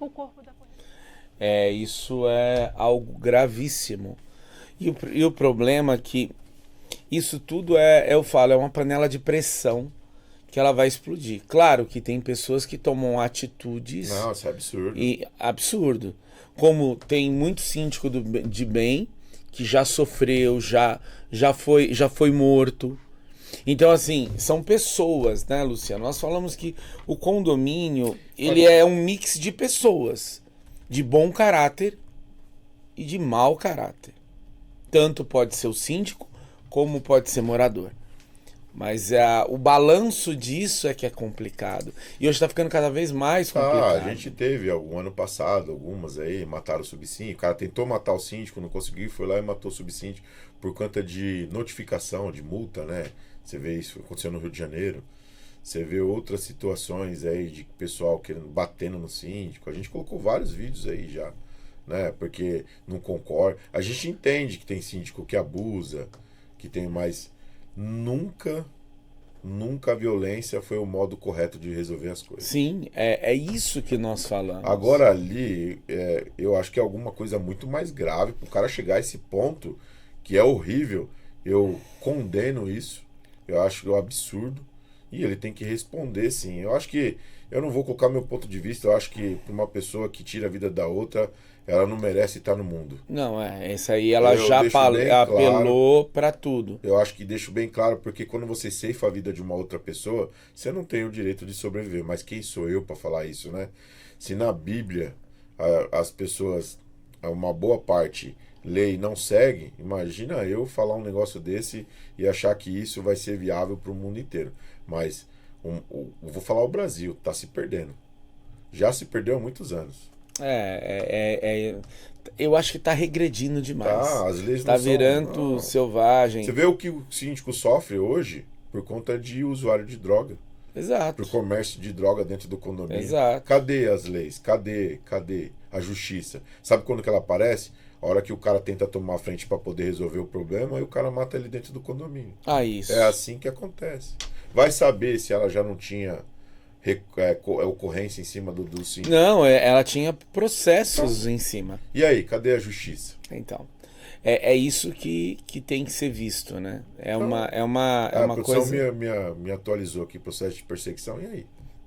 O corpo da corretora... Isso é algo gravíssimo. E o problema é que isso tudo eu falo, é uma panela de pressão que ela vai explodir. Claro que tem pessoas que tomam atitudes... Não, isso é absurdo. Absurdo. Como tem muito síndico de bem que já sofreu, já foi morto. Então, assim, são pessoas, né, Luciano? Nós falamos que o condomínio, ele é um mix de pessoas, de bom caráter e de mau caráter. Tanto pode ser o síndico, como pode ser morador. Mas o balanço disso é que é complicado. E hoje está ficando cada vez mais complicado. A gente teve ano passado, algumas aí, mataram o subsíndico. O cara tentou matar o síndico, não conseguiu, foi lá e matou o subsíndico por conta de notificação, de multa, né? Você vê isso acontecendo no Rio de Janeiro. Você vê outras situações aí de pessoal batendo no síndico. A gente colocou vários vídeos aí já. Né? Porque não concorda. A gente entende que tem síndico que abusa, que tem mais. Nunca a violência foi o modo correto de resolver as coisas. Sim, é isso que nós falamos. Agora ali, eu acho que é alguma coisa muito mais grave para o cara chegar a esse ponto, que é horrível. Eu condeno isso. Eu acho absurdo. E ele tem que responder, sim. Eu acho que eu não vou colocar meu ponto de vista. Eu acho que para uma pessoa que tira a vida da outra, ela não merece estar no mundo. Não, essa aí ela já apelou para tudo. Eu acho que deixo bem claro, porque quando você ceifa a vida de uma outra pessoa, você não tem o direito de sobreviver. Mas quem sou eu para falar isso, né? Se na Bíblia as pessoas, uma boa parte, lê e não segue, imagina eu falar um negócio desse e achar que isso vai ser viável para o mundo inteiro. Mas vou falar o Brasil, está se perdendo. Já se perdeu há muitos anos. Eu acho que está regredindo demais. As leis está virando selvagem. Você vê o que o síndico sofre hoje por conta de usuário de droga. Exato. Por comércio de droga dentro do condomínio. Exato. Cadê as leis? Cadê a justiça? Sabe quando que ela aparece? A hora que o cara tenta tomar a frente para poder resolver o problema, aí o cara mata ele dentro do condomínio. Isso. É assim que acontece. Vai saber se ela já não tinha ocorrência em cima do síndico. Não, ela tinha processos em cima. E aí, cadê a justiça? Então, é isso que tem que ser visto, né? A produção me atualizou aqui, processo de perseguição, e aí?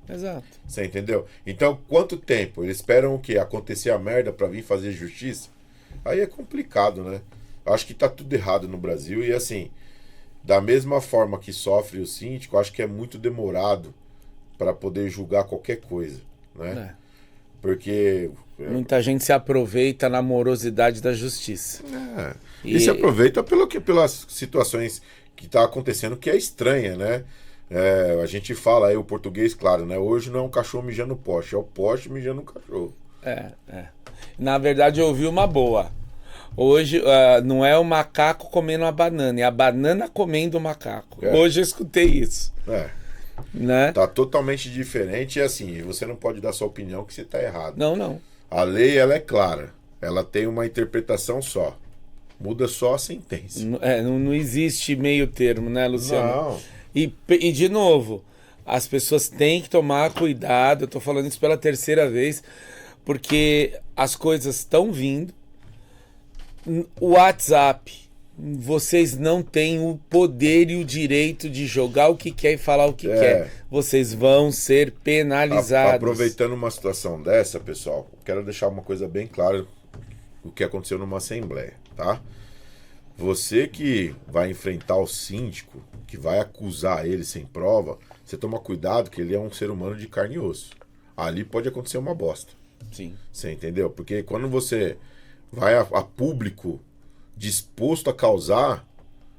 Exato. Você entendeu? Então, quanto tempo? Eles esperam o quê? Acontecer a merda para vir fazer justiça? Aí é complicado, né? Acho que tá tudo errado no Brasil e assim, da mesma forma que sofre o síndico, acho que é muito demorado para poder julgar qualquer coisa, né? Porque muita gente se aproveita na morosidade da justiça. E se aproveita pelas situações que tá acontecendo, que é estranha, né? A gente fala aí o português, claro, né? Hoje não é um cachorro mijando no poste, é o poste mijando no cachorro. Na verdade, eu ouvi uma boa. Hoje não é o macaco comendo a banana, é a banana comendo o macaco. Hoje eu escutei isso. Né? Tá totalmente diferente e assim, você não pode dar sua opinião que você tá errado. Não. A lei, ela é clara. Ela tem uma interpretação só. Muda só a sentença. Não existe meio termo, né, Luciano? Não. E de novo, as pessoas têm que tomar cuidado. Eu tô falando isso pela terceira vez, porque as coisas estão vindo. O WhatsApp, vocês não têm o poder e o direito de jogar o que quer e falar o que quer. Vocês vão ser penalizados. Aproveitando uma situação dessa, pessoal, quero deixar uma coisa bem clara, o que aconteceu numa assembleia, tá? Você que vai enfrentar o síndico, que vai acusar ele sem prova, você toma cuidado que ele é um ser humano de carne e osso. Ali pode acontecer uma bosta. Sim. Você entendeu? Porque quando você vai a público disposto a causar,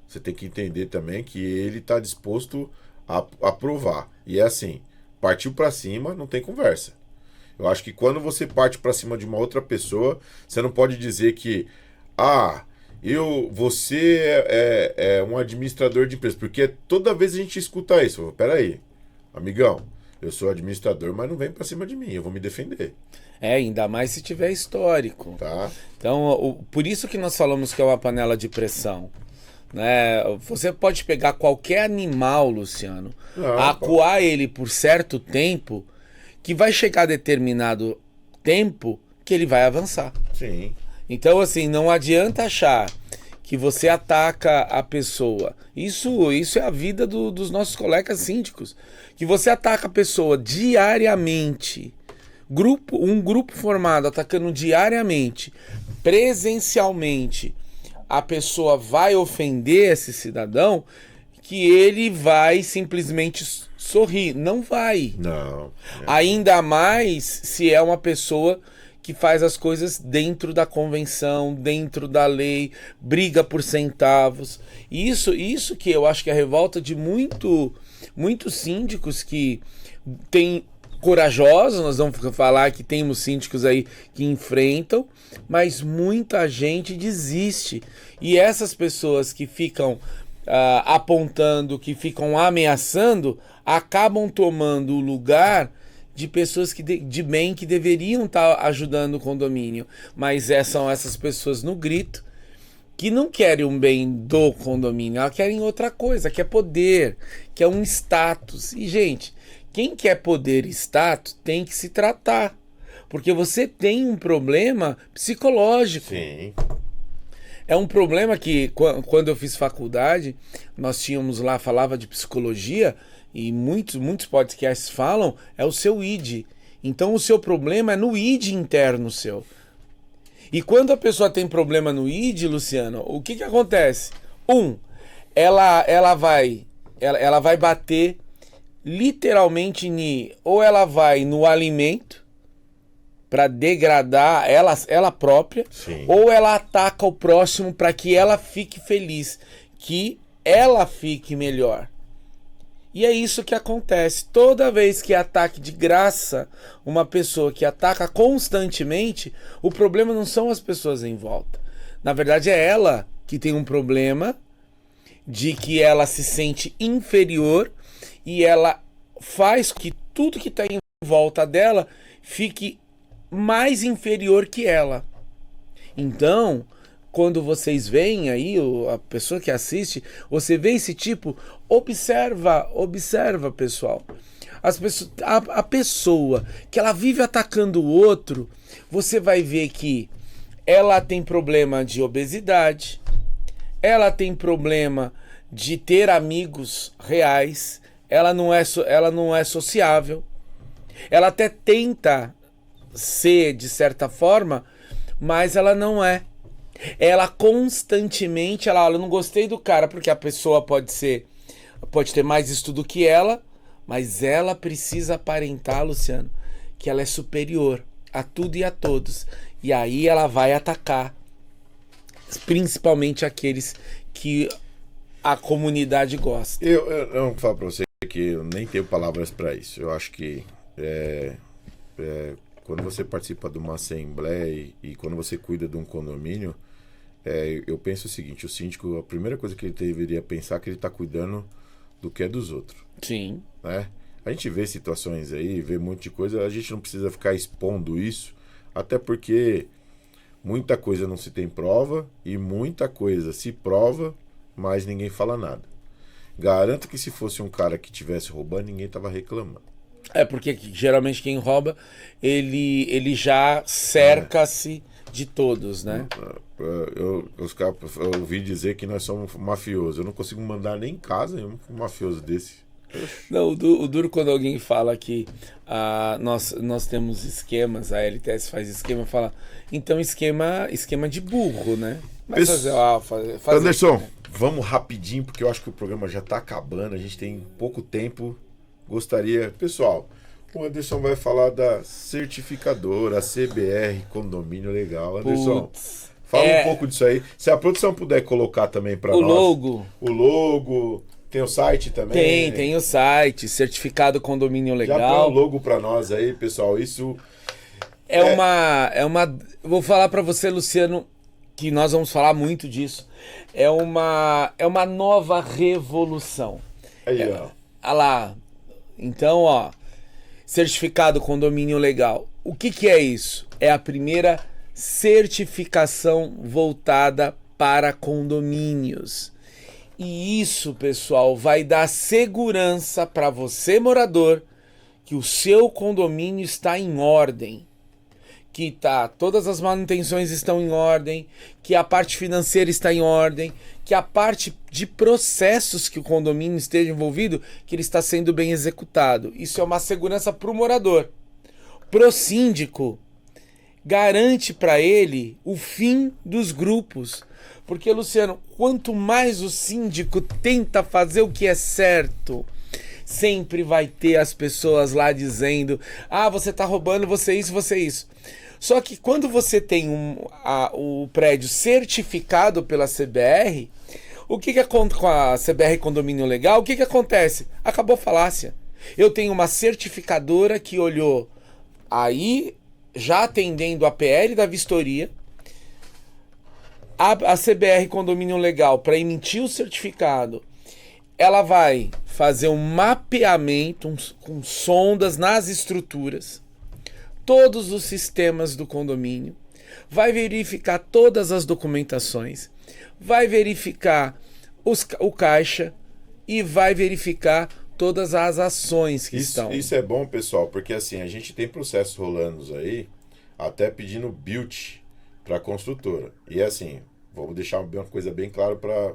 você tem que entender também que ele está disposto a provar. E é assim, partiu para cima, não tem conversa. Eu acho que quando você parte para cima de uma outra pessoa, você não pode dizer que você é um administrador de empresa, porque toda vez a gente escuta isso. Peraí, amigão, eu sou administrador, mas não vem para cima de mim, eu vou me defender. Ainda mais se tiver histórico. Tá. Então, por isso que nós falamos que é uma panela de pressão. Né? Você pode pegar qualquer animal, Luciano, acuar ele por certo tempo, que vai chegar a determinado tempo que ele vai avançar. Sim. Então, assim, não adianta achar que você ataca a pessoa. Isso é a vida dos nossos colegas síndicos. Que você ataca a pessoa diariamente. Um grupo formado atacando diariamente, presencialmente, a pessoa vai ofender esse cidadão, que ele vai simplesmente sorrir. Não vai. Não. Ainda mais se é uma pessoa que faz as coisas dentro da convenção, dentro da lei, briga por centavos. Isso que eu acho que é a revolta de muitos síndicos que têm corajosos. Nós vamos falar que temos síndicos aí que enfrentam, mas muita gente desiste. E essas pessoas que ficam apontando, que ficam ameaçando, acabam tomando o lugar de pessoas de bem que deveriam estar ajudando o condomínio. Mas são essas pessoas no grito que não querem um bem do condomínio, elas querem outra coisa, que é poder, que é um status. E, gente, quem quer poder e status tem que se tratar, porque você tem um problema psicológico. Sim. É um problema que, quando eu fiz faculdade, nós tínhamos lá, falava de psicologia, e muitos podcasts falam, é o seu id. Então o seu problema é no id interno seu. E quando a pessoa tem problema no id, Luciano, o que acontece? Ela vai bater literalmente ou ela vai no alimento para degradar ela própria. Sim. Ou ela ataca o próximo para que ela fique feliz, que ela fique melhor. E é isso que acontece. Toda vez que ataque de graça uma pessoa que ataca constantemente, o problema não são as pessoas em volta. Na verdade, é ela que tem um problema de que ela se sente inferior e ela faz que tudo que está em volta dela fique mais inferior que ela. Então, quando vocês veem aí, a pessoa que assiste, você vê esse tipo, observa, pessoal. A pessoa que ela vive atacando o outro, você vai ver que ela tem problema de obesidade, ela tem problema de ter amigos reais, ela não é sociável, ela até tenta ser de certa forma, mas ela não é. Ela constantemente, ela não gostei do cara, porque a pessoa pode ter mais estudo que ela, mas ela precisa aparentar, Luciano, que ela é superior a tudo e a todos. E aí ela vai atacar, principalmente aqueles que a comunidade gosta. Eu não vou falar para você que eu nem tenho palavras para isso. Eu acho que quando você participa de uma assembleia e quando você cuida de um condomínio, eu penso o seguinte: o síndico, a primeira coisa que ele deveria pensar é que ele está cuidando do que é dos outros. Sim. Né? A gente vê situações aí, vê um monte de coisa, a gente não precisa ficar expondo isso, até porque muita coisa não se tem prova e muita coisa se prova, mas ninguém fala nada. Garanto que se fosse um cara que tivesse roubando, ninguém tava reclamando. Porque geralmente quem rouba, ele já cerca-se de todos, né? Eu ouvi dizer que nós somos mafiosos. Eu não consigo mandar nem em casa um mafioso desse. Não, o duro quando alguém fala que nós temos esquemas, a LTS faz esquema, fala, então esquema de burro, né? Mas fazer, Anderson, né? Vamos rapidinho, porque eu acho que o programa já tá acabando, a gente tem pouco tempo. Gostaria... Pessoal, o Anderson vai falar da certificadora, a CBR Condomínio Legal. Anderson, fala um pouco disso aí. Se a produção puder colocar também para nós. O logo... Tem o site também? Tem o site, Certificado Condomínio Legal. Já põe o logo para nós aí, pessoal. Isso é uma... Vou falar para você, Luciano, que nós vamos falar muito disso. É uma nova revolução. Aí, ó. Olha lá. Então, ó, Certificado Condomínio Legal. O que é isso? É a primeira certificação voltada para condomínios. E isso, pessoal, vai dar segurança para você, morador, que o seu condomínio está em ordem, que todas as manutenções estão em ordem, que a parte financeira está em ordem, que a parte de processos que o condomínio esteja envolvido, que ele está sendo bem executado. Isso é uma segurança para o morador. Pro síndico, garante para ele o fim dos grupos. Porque, Luciano, quanto mais o síndico tenta fazer o que é certo, sempre vai ter as pessoas lá dizendo: você tá roubando, você isso, você isso. Só que quando você tem o prédio certificado pela CBR, o que acontece com a CBR Condomínio Legal? O que acontece? Acabou a falácia. Eu tenho uma certificadora que olhou aí, já atendendo a PL da vistoria, a CBR Condomínio Legal, para emitir o certificado, ela vai fazer um mapeamento com sondas nas estruturas, todos os sistemas do condomínio, vai verificar todas as documentações, vai verificar o caixa e vai verificar todas as ações que estão. Isso é bom, pessoal, porque assim, a gente tem processos rolando aí, até pedindo build para a construtora. E assim, vamos deixar uma coisa bem clara para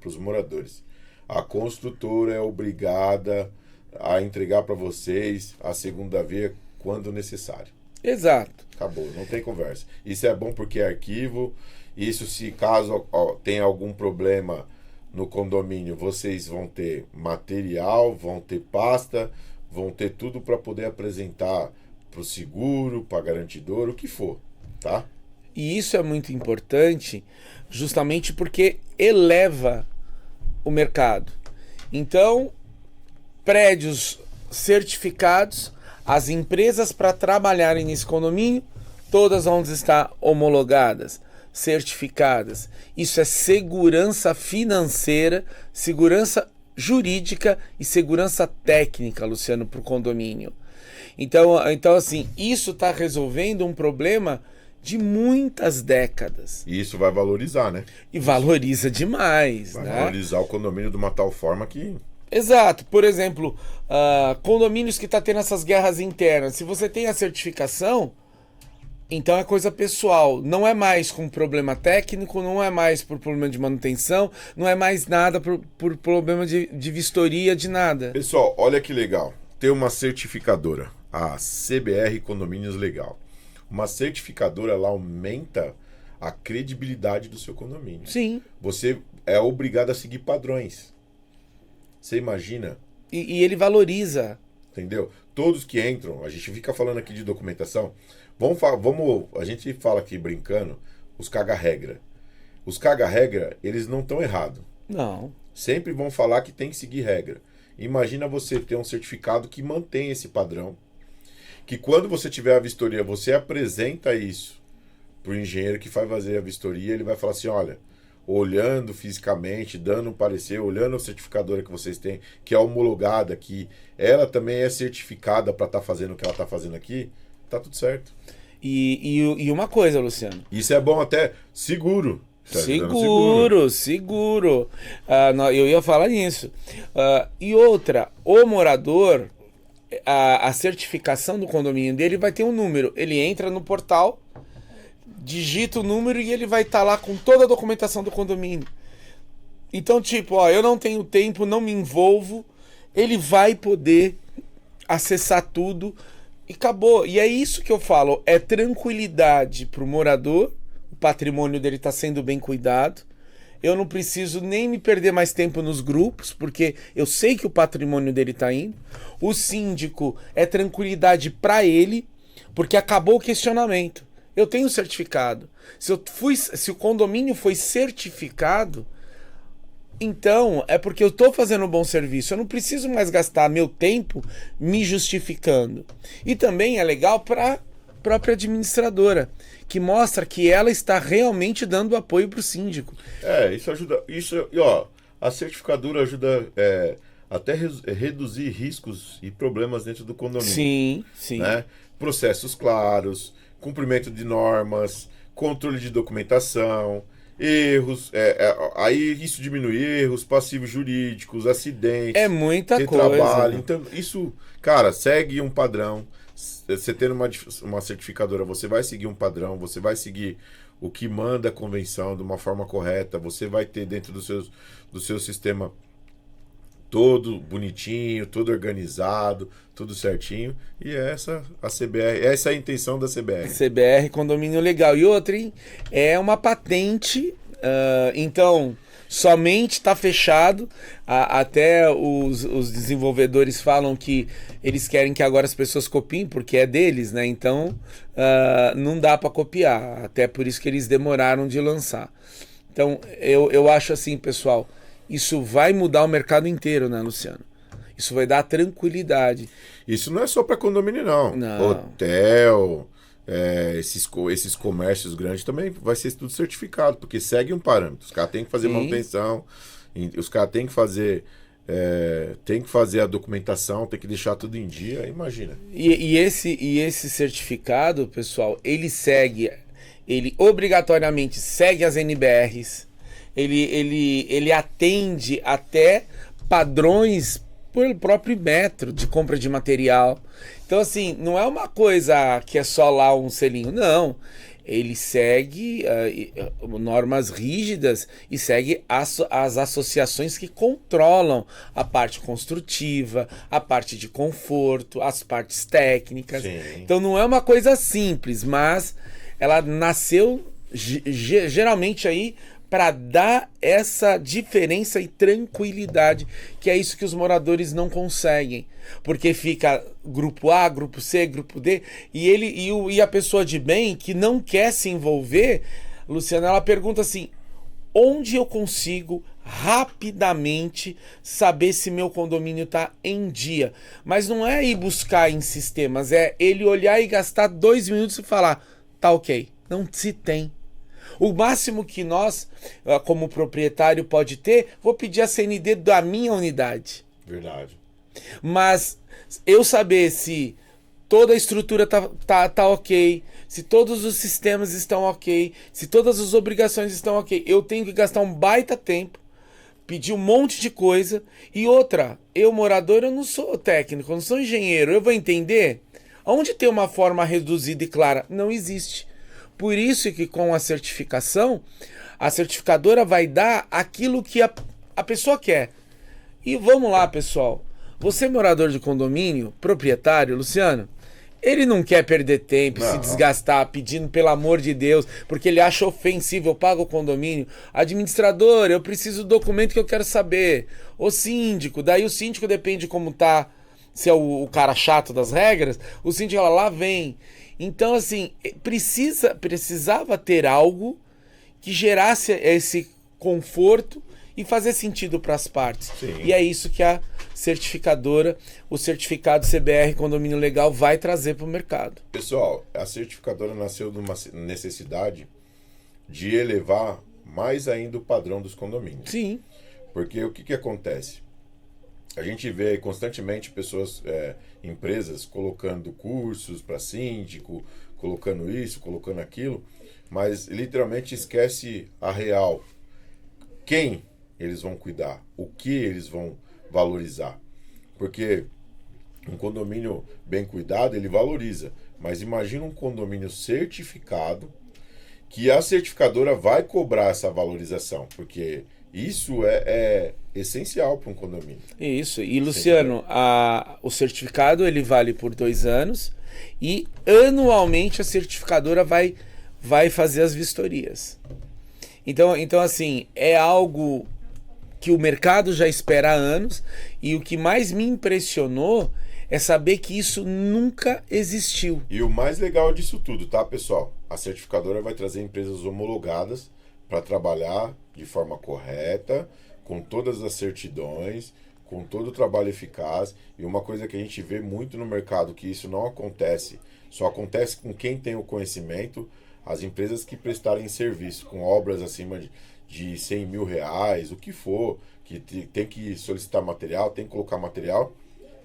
os moradores. A construtora é obrigada a entregar para vocês a segunda via quando necessário. Exato. Acabou, não tem conversa. Isso é bom porque é arquivo. Isso, se caso tenha algum problema no condomínio, vocês vão ter material, vão ter pasta, vão ter tudo para poder apresentar para o seguro, para a garantidora, o que for, tá? E isso é muito importante justamente porque eleva o mercado. Então, prédios certificados, as empresas para trabalharem nesse condomínio, todas vão estar homologadas, certificadas. Isso é segurança financeira, segurança jurídica e segurança técnica, Luciano, para o condomínio. Então, assim, isso está resolvendo um problema de muitas décadas. E isso vai valorizar, né? E valoriza demais, vai né? valorizar o condomínio de uma tal forma que... Exato. Por exemplo, condomínios que tá tendo essas guerras internas. Se você tem a certificação, então é coisa pessoal. Não é mais com problema técnico, não é mais por problema de manutenção, não é mais nada por problema de vistoria, de nada. Pessoal, olha que legal. Tem uma certificadora, a CBR Condomínios Legal. Uma certificadora, ela aumenta a credibilidade do seu condomínio. Sim. Você é obrigado a seguir padrões. Você imagina? E ele valoriza. Entendeu? Todos que entram, a gente fica falando aqui de documentação, a gente fala aqui brincando, os caga-regra. Os caga-regra, eles não estão errados. Não. Sempre vão falar que tem que seguir regra. Imagina você ter um certificado que mantém esse padrão, que quando você tiver a vistoria, você apresenta isso para o engenheiro que vai fazer a vistoria, ele vai falar assim, olha, olhando fisicamente, dando um parecer, olhando a certificadora que vocês têm, que é homologada, que ela também é certificada para estar fazendo o que ela está fazendo aqui, tá tudo certo. E uma coisa, Luciano. Isso é bom até seguro. Tá ajudando Seguro. Eu ia falar nisso. E outra, o morador, a certificação do condomínio dele vai ter um número. Ele entra no portal, digita o número e ele vai estar lá com toda a documentação do condomínio. Então, tipo, eu não tenho tempo, não me envolvo, ele vai poder acessar tudo e acabou. E é isso que eu falo, é tranquilidade para o morador, o patrimônio dele está sendo bem cuidado. Eu não preciso nem me perder mais tempo nos grupos, porque eu sei que o patrimônio dele está indo. O síndico é tranquilidade para ele, porque acabou o questionamento. Eu tenho certificado. Se o condomínio foi certificado, então é porque eu estou fazendo um bom serviço. Eu não preciso mais gastar meu tempo me justificando. E também é legal para a própria administradora, que mostra que ela está realmente dando apoio para o síndico. Isso ajuda. A certificadora ajuda até reduzir riscos e problemas dentro do condomínio. Sim. Né? Processos claros, cumprimento de normas, controle de documentação, erros, aí isso diminui erros, passivos jurídicos, acidentes, É muita retrabalho. coisa. Então, isso, cara, segue um padrão. Você tendo uma certificadora, você vai seguir um padrão, você vai seguir o que manda a convenção de uma forma correta, você vai ter dentro do seu sistema todo bonitinho, todo organizado, tudo certinho. E essa é a intenção da CBR. CBR, condomínio legal. E outra, hein? É uma patente, então somente está fechado. Até os desenvolvedores falam que eles querem que agora as pessoas copiem, porque é deles, né? Então não dá para copiar. Até por isso que eles demoraram de lançar. Então eu acho assim, pessoal, isso vai mudar o mercado inteiro, né, Luciano? Isso vai dar tranquilidade. Isso não é só para condomínio, não. Hotel, esses comércios grandes também vai ser tudo certificado, porque segue um parâmetro. Os caras têm que fazer manutenção, os caras têm que fazer a documentação, tem que deixar tudo em dia, imagina. E esse certificado, pessoal, ele obrigatoriamente segue as NBRs. Ele atende até padrões pelo próprio metro de compra de material. Então, assim, não é uma coisa que é só lá um selinho. Não. Ele segue normas rígidas e segue as associações que controlam a parte construtiva, a parte de conforto, as partes técnicas. Sim. Então, não é uma coisa simples, mas ela nasceu geralmente aí para dar essa diferença e tranquilidade, que é isso que os moradores não conseguem, porque fica grupo A, grupo C, grupo D, e a pessoa de bem que não quer se envolver, Luciana, ela pergunta assim: onde eu consigo rapidamente saber se meu condomínio está em dia? Mas não é ir buscar em sistemas, é ele olhar e gastar 2 minutos e falar: tá ok, não se tem. O máximo que nós, como proprietário, pode ter, vou pedir a CND da minha unidade. Verdade. Mas eu saber se toda a estrutura tá ok, se todos os sistemas estão ok, se todas as obrigações estão ok, eu tenho que gastar um baita tempo, pedir um monte de coisa. E outra, eu morador, eu não sou técnico, eu não sou engenheiro, eu vou entender? Onde tem uma forma reduzida e clara? Não existe. Por isso que com a certificação, a certificadora vai dar aquilo que a pessoa quer. E vamos lá, pessoal. Você, morador de condomínio, proprietário, Luciano, ele não quer perder tempo, se desgastar pedindo pelo amor de Deus, porque ele acha ofensivo, eu pago o condomínio. Administrador, eu preciso do documento que eu quero saber. O síndico, daí o síndico depende como tá, se é o cara chato das regras, o síndico lá vem. Então, assim, precisava ter algo que gerasse esse conforto e fazer sentido para as partes. Sim. E é isso que a certificadora, o certificado CBR Condomínio Legal vai trazer para o mercado. Pessoal, a certificadora nasceu de uma necessidade de elevar mais ainda o padrão dos condomínios. Sim. Porque o que acontece? A gente vê constantemente pessoas, empresas colocando cursos para síndico, colocando isso, colocando aquilo. mas literalmente esquece a real. Quem eles vão cuidar? O que eles vão valorizar? Porque um condomínio bem cuidado, ele valoriza. Mas imagina um condomínio certificado, que a certificadora vai cobrar essa valorização, porque isso é essencial para um condomínio. Isso. E, Luciano, o certificado ele vale por 2 anos e anualmente a certificadora vai fazer as vistorias. Então, assim, é algo que o mercado já espera há anos, e o que mais me impressionou é saber que isso nunca existiu. E o mais legal disso tudo, tá, pessoal? A certificadora vai trazer empresas homologadas para trabalhar de forma correta, com todas as certidões, com todo o trabalho eficaz. E uma coisa que a gente vê muito no mercado, que isso não acontece, só acontece com quem tem o conhecimento, as empresas que prestarem serviço com obras acima de 100 mil reais, o que for, que tem que solicitar material, tem que colocar material,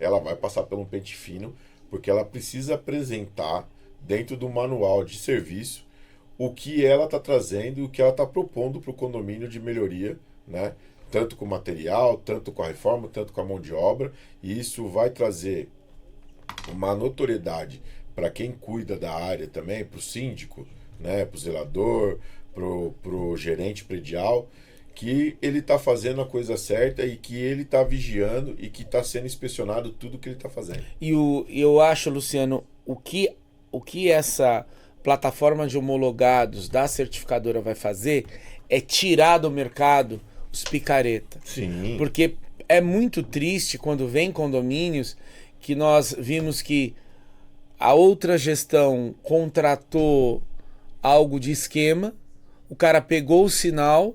ela vai passar por um pente fino, porque ela precisa apresentar dentro do manual de serviço o que ela está trazendo e o que ela está propondo para o condomínio de melhoria, né? Tanto com material, tanto com a reforma, tanto com a mão de obra, e isso vai trazer uma notoriedade para quem cuida da área também, para o síndico, né? Para o zelador, para o gerente predial, que ele está fazendo a coisa certa e que ele está vigiando e que está sendo inspecionado tudo que ele está fazendo. E eu acho, Luciano, o que essa plataforma de homologados da certificadora vai fazer é tirar do mercado os picareta. Sim. Porque é muito triste quando vem condomínios que nós vimos que a outra gestão contratou algo de esquema, o cara pegou o sinal,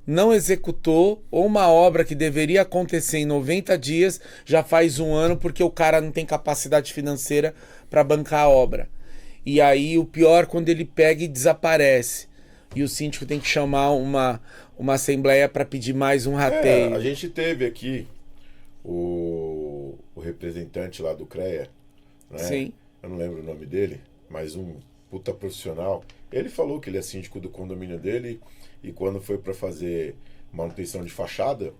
não executou, ou uma obra que deveria acontecer em 90 dias já faz 1 ano porque o cara não tem capacidade financeira para bancar a obra. E aí o pior, quando ele pega e desaparece. E o síndico tem que chamar uma assembleia para pedir mais um rateio. A gente teve aqui o representante lá do CREA, né? Sim. Eu não lembro o nome dele, mas um puta profissional. Ele falou que ele é síndico do condomínio dele, e quando foi para fazer manutenção de fachada,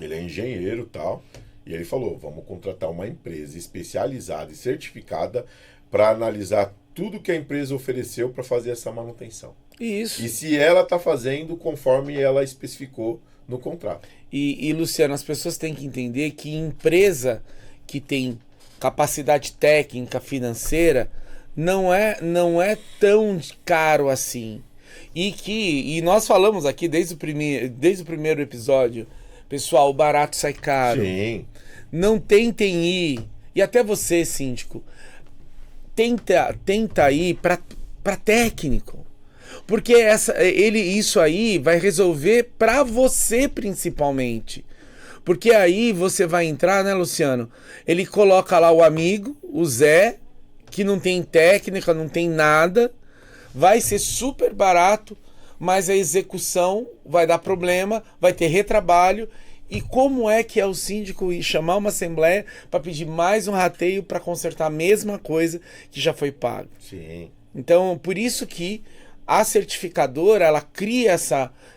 ele é engenheiro e tal, e ele falou, vamos contratar uma empresa especializada e certificada para analisar tudo que a empresa ofereceu para fazer essa manutenção. Isso. E se ela está fazendo conforme ela especificou no contrato. E, Luciano, as pessoas têm que entender que empresa que tem capacidade técnica, financeira, não é tão caro assim. E nós falamos aqui desde o primeiro episódio, pessoal, o barato sai caro. Sim. Não tentem ir, e até você, síndico, tenta ir para técnico. Porque isso aí vai resolver para você principalmente. Porque aí você vai entrar, né, Luciano? Ele coloca lá o amigo, o Zé, que não tem técnica, não tem nada, vai ser super barato, mas a execução vai dar problema, vai ter retrabalho. E como é que é o síndico ir chamar uma assembleia para pedir mais um rateio para consertar a mesma coisa que já foi pago? Sim. Então, por isso que a certificadora, ela cria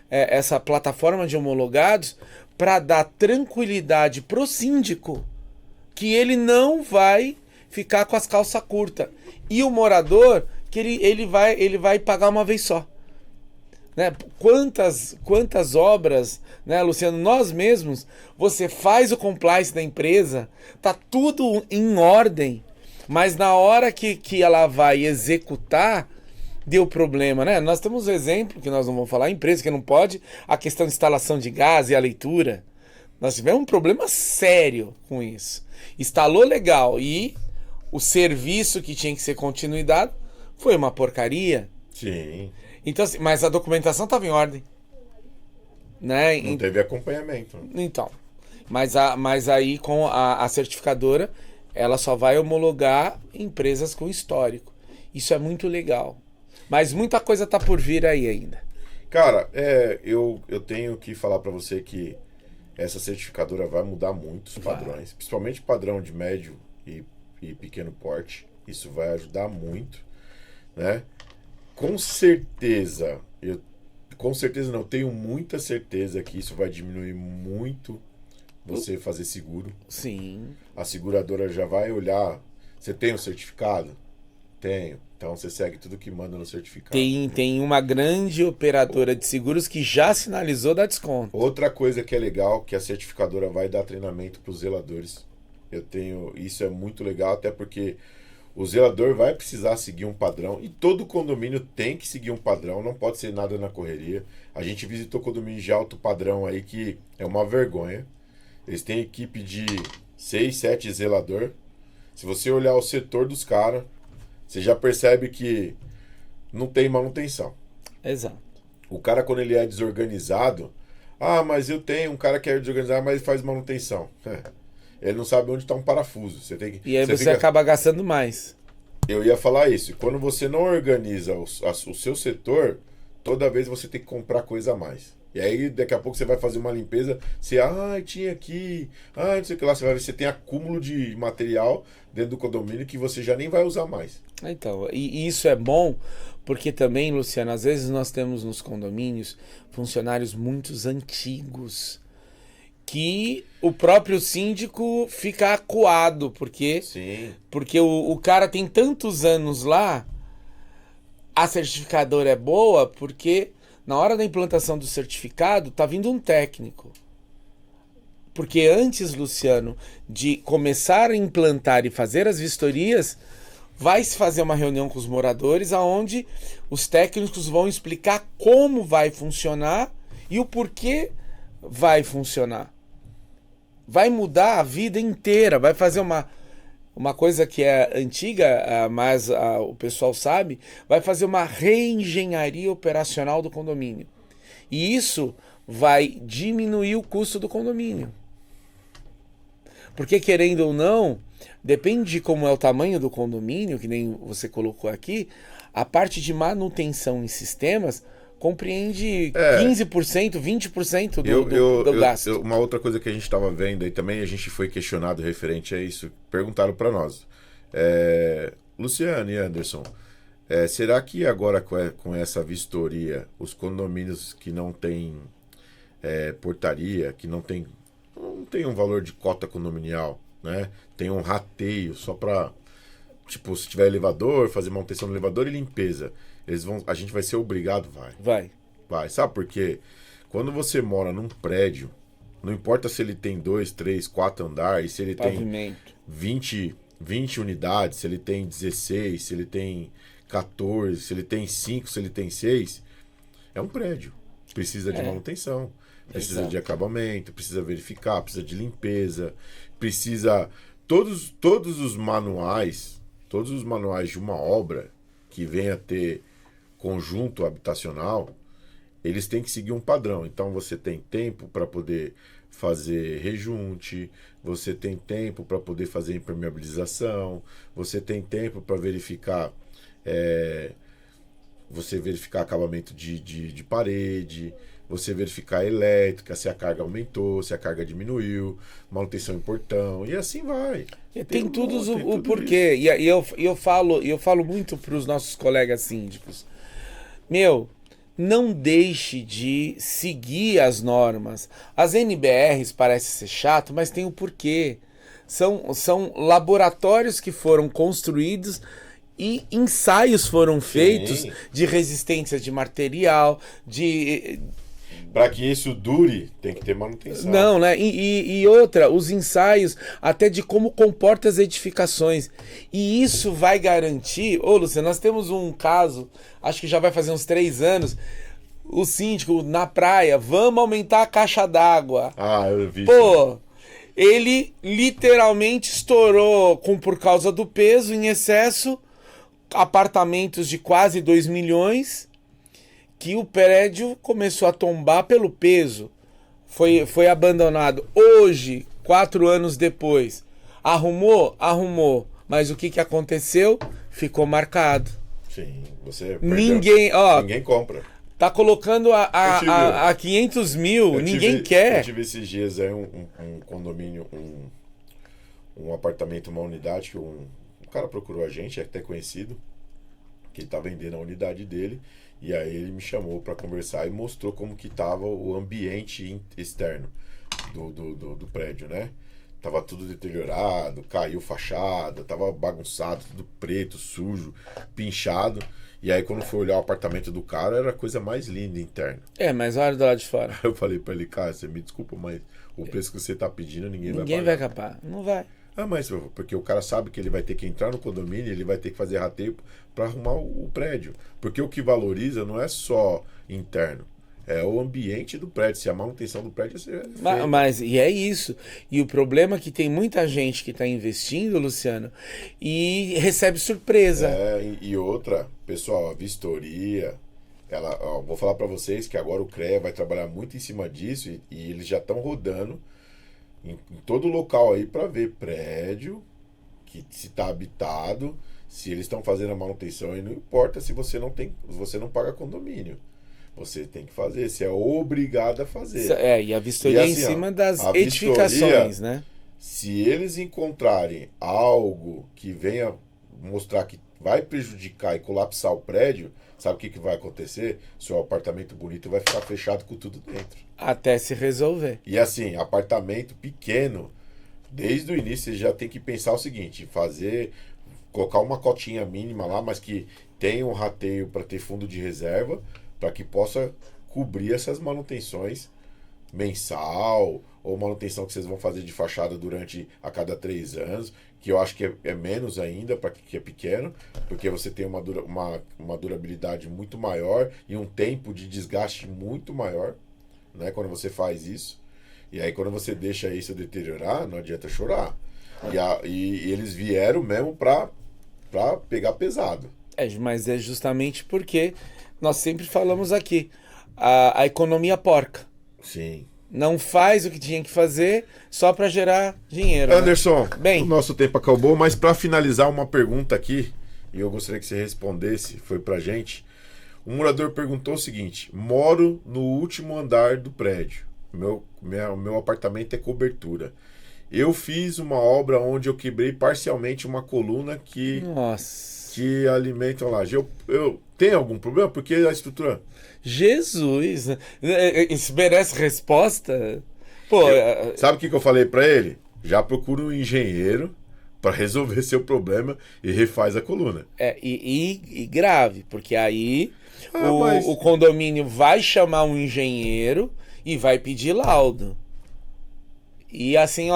essa plataforma de homologados para dar tranquilidade pro síndico que ele não vai ficar com as calças curtas. E o morador, que ele vai pagar uma vez só. Né? Quantas obras, né, Luciano, nós mesmos, você faz o compliance da empresa, tá tudo em ordem, mas na hora que ela vai executar, deu problema, né? Nós temos um exemplo, que nós não vamos falar, empresa que não pode, a questão de instalação de gás e a leitura. Nós tivemos um problema sério com isso. Instalou legal e o serviço que tinha que ser continuidade foi uma porcaria. Sim. Então, assim, mas a documentação estava em ordem. Né? Não teve acompanhamento. Então, mas aí com a certificadora, ela só vai homologar empresas com histórico. Isso é muito legal. Mas muita coisa tá por vir aí ainda. Cara, eu tenho que falar para você que essa certificadora vai mudar muito os padrões, principalmente padrão de médio e pequeno porte. Isso vai ajudar muito, né? com certeza, com certeza não, tenho muita certeza que isso vai diminuir muito você fazer seguro. Sim. A seguradora já vai olhar, você tem o certificado? Tenho. Então você segue tudo que manda no certificado. Tem uma grande operadora de seguros que já sinalizou dar desconto. Outra coisa que é legal, que a certificadora vai dar treinamento para os zeladores. Isso é muito legal, até porque o zelador vai precisar seguir um padrão e todo condomínio tem que seguir um padrão, não pode ser nada na correria. A gente visitou condomínio de alto padrão aí que é uma vergonha. Eles têm equipe de 6, 7 zelador. Se você olhar o setor dos caras, você já percebe que não tem manutenção. Exato. O cara, quando ele é desorganizado, mas eu tenho um cara que é desorganizado, mas ele faz manutenção. Ele não sabe onde está um parafuso. E aí você acaba gastando mais. Eu ia falar isso. Quando você não organiza o seu setor, toda vez você tem que comprar coisa a mais. E aí, daqui a pouco você vai fazer uma limpeza, você, tinha aqui, não sei o que lá, você vai ver, você tem acúmulo de material dentro do condomínio que você já nem vai usar mais. Então, e isso é bom, porque também, Luciano, às vezes nós temos nos condomínios funcionários muito antigos, que o próprio síndico fica acuado, porque o cara tem tantos anos lá, a certificadora é boa, porque na hora da implantação do certificado, tá vindo um técnico. Porque antes, Luciano, de começar a implantar e fazer as vistorias, vai se fazer uma reunião com os moradores, onde os técnicos vão explicar como vai funcionar e o porquê vai funcionar. Vai mudar a vida inteira, vai fazer uma coisa que é antiga, mas o pessoal sabe, vai fazer uma reengenharia operacional do condomínio. E isso vai diminuir o custo do condomínio. Porque, querendo ou não, depende de como é o tamanho do condomínio, que nem você colocou aqui, a parte de manutenção em sistemas compreende 15%, 20% do gasto. Uma outra coisa que a gente estava vendo aí também, a gente foi questionado referente a isso, perguntaram para nós. Luciano e Anderson, será que agora com essa vistoria, os condomínios que não têm portaria, que não tem um valor de cota condominial, né? Tem um rateio só para, tipo, se tiver elevador, fazer manutenção no elevador e limpeza. A gente vai ser obrigado, vai. Sabe por quê? Quando você mora num prédio, não importa se ele tem 2, 3, 4 andares, se ele Pavimento. tem 20 unidades, se ele tem 16, se ele tem 14, se ele tem 5, se ele tem 6, é um prédio. Precisa de manutenção, precisa de acabamento, precisa verificar, precisa de limpeza, precisa... Todos os manuais de uma obra que venha ter conjunto habitacional, eles têm que seguir um padrão. Então você tem tempo para poder fazer rejunte, você tem tempo para poder fazer impermeabilização, você tem tempo para verificar acabamento de parede, você verificar a elétrica, se a carga aumentou, se a carga diminuiu, manutenção em portão, e assim vai. Tem tudo o porquê. E eu falo muito para os nossos colegas síndicos. Não deixe de seguir as normas. As NBRs parecem ser chato, mas tem o porquê. São laboratórios que foram construídos e ensaios foram feitos de resistência de material, para que isso dure, tem que ter manutenção. Não, né? E outra, os ensaios até de como comporta as edificações. E isso vai garantir... Luciano, nós temos um caso, acho que já vai fazer uns 3 anos, o síndico na praia, vamos aumentar a caixa d'água. Eu vi. Ele literalmente estourou por causa do peso em excesso, apartamentos de quase 2 milhões... que o prédio começou a tombar pelo peso, foi abandonado. Hoje, 4 anos depois, arrumou, mas o que aconteceu? Ficou marcado. Sim, você perdeu. Ninguém compra. Tá colocando a 500 mil, ninguém quer. Eu tive esses dias aí um condomínio, um apartamento, uma unidade que um cara procurou a gente, é até conhecido. que ele tá vendendo a unidade dele. E aí ele me chamou para conversar e mostrou como que tava o ambiente externo do prédio, né? Tava tudo deteriorado, caiu fachada, tava bagunçado, tudo preto, sujo, pinchado. E aí quando foi olhar o apartamento do cara, era a coisa mais linda interna. Mas olha do lado de fora. Eu falei para ele, cara, você me desculpa, mas o preço que você tá pedindo, ninguém vai pagar. Ninguém vai capar, não vai. Ah, mas porque o cara sabe que ele vai ter que entrar no condomínio, ele vai ter que fazer rateio para arrumar o prédio. Porque o que valoriza não é só interno, é o ambiente do prédio. Se a manutenção do prédio é feita. Mas e é isso. E o problema é que tem muita gente que está investindo, Luciano, e recebe surpresa. E outra, pessoal, a vistoria, vou falar para vocês que agora o CREA vai trabalhar muito em cima disso e eles já estão rodando em todo local aí para ver prédio, que se está habitado, se eles estão fazendo a manutenção, e não importa se você não paga condomínio. Você tem que fazer, você é obrigado a fazer. E a vistoria assim, em cima das a edificações, vistoria, né? Se eles encontrarem algo que venha mostrar que vai prejudicar e colapsar o prédio, sabe o que vai acontecer? Seu apartamento bonito vai ficar fechado com tudo dentro. Até se resolver. E assim, apartamento pequeno, desde o início você já tem que pensar o seguinte, colocar uma cotinha mínima lá, mas que tenha um rateio para ter fundo de reserva, para que possa cobrir essas manutenções mensal, ou manutenção que vocês vão fazer de fachada a cada 3 anos, que eu acho que é menos ainda para que é pequeno, porque você tem uma durabilidade muito maior e um tempo de desgaste muito maior, né, quando você faz isso. E aí quando você deixa isso deteriorar, não adianta chorar. E eles vieram mesmo para pegar pesado. Mas é justamente porque nós sempre falamos aqui, a economia porca. Sim. Não faz o que tinha que fazer só para gerar dinheiro. Anderson, Bem, o nosso tempo acabou, mas para finalizar uma pergunta aqui, e eu gostaria que você respondesse, foi pra gente. Um morador perguntou o seguinte: moro no último andar do prédio. Meu apartamento é cobertura. Eu fiz uma obra onde eu quebrei parcialmente uma coluna que alimenta a laje. Eu tenho algum problema? Porque a estrutura... Jesus! Isso merece resposta? Pô, sabe o que eu falei para ele? Já procura um engenheiro para resolver seu problema e refaz a coluna. E grave, porque aí o condomínio vai chamar um engenheiro e vai pedir laudo. E assim,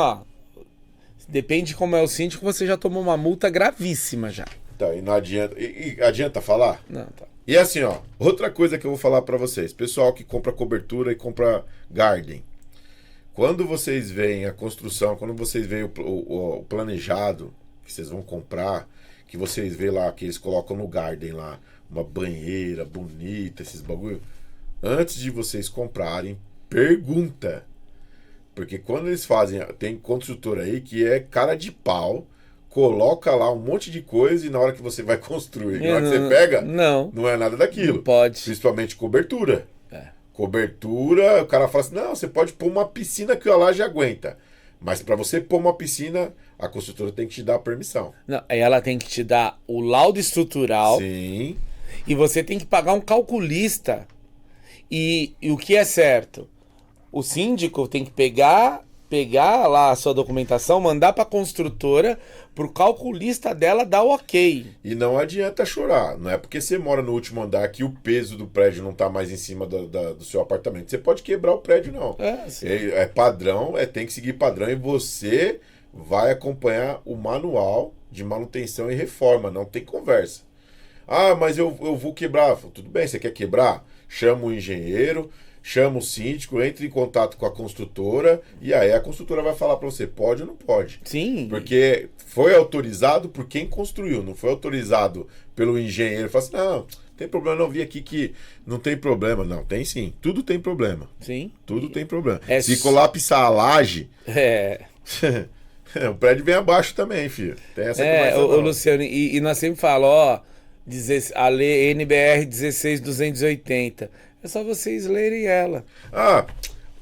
depende de como é o síndico, você já tomou uma multa gravíssima já. Tá, e não adianta. E adianta falar? Não, tá. E assim, outra coisa que eu vou falar para vocês, pessoal que compra cobertura e compra garden. Quando vocês veem a construção, quando vocês veem o planejado que vocês vão comprar, que vocês veem lá, que eles colocam no garden lá, uma banheira bonita, esses bagulho, antes de vocês comprarem, pergunta. Porque quando eles fazem, tem construtor aí que é cara de pau, coloca lá um monte de coisa e na hora que você vai construir, na hora que você pega, não é nada daquilo. Não pode. Principalmente cobertura. Cobertura, o cara fala assim, não, você pode pôr uma piscina que a laje aguenta. Mas para você pôr uma piscina, a construtora tem que te dar a permissão. Não, ela tem que te dar o laudo estrutural. Sim. E você tem que pagar um calculista. E o que é certo? O síndico tem que pegar lá a sua documentação, mandar para a construtora, para o calculista dela dar o ok. E não adianta chorar. Não é porque você mora no último andar que o peso do prédio não está mais em cima do seu apartamento. Você pode quebrar o prédio, não. É padrão, tem que seguir padrão e você vai acompanhar o manual de manutenção e reforma. Não tem conversa. Ah, mas eu vou quebrar. Tudo bem, você quer quebrar? Chama o engenheiro, chama o síndico, entre em contato com a construtora e aí a construtora vai falar para você, pode ou não pode. Sim. Porque foi autorizado por quem construiu, não foi autorizado pelo engenheiro. Fala assim, não tem problema, não vi aqui que não tem problema. Não, tem sim, tudo tem problema. Sim. Tudo tem problema. Se colapsar a laje, o prédio vem abaixo também, filho. Tem essa conversa não. Luciano, e nós sempre falamos, a lei NBR 16280. É só vocês lerem ela.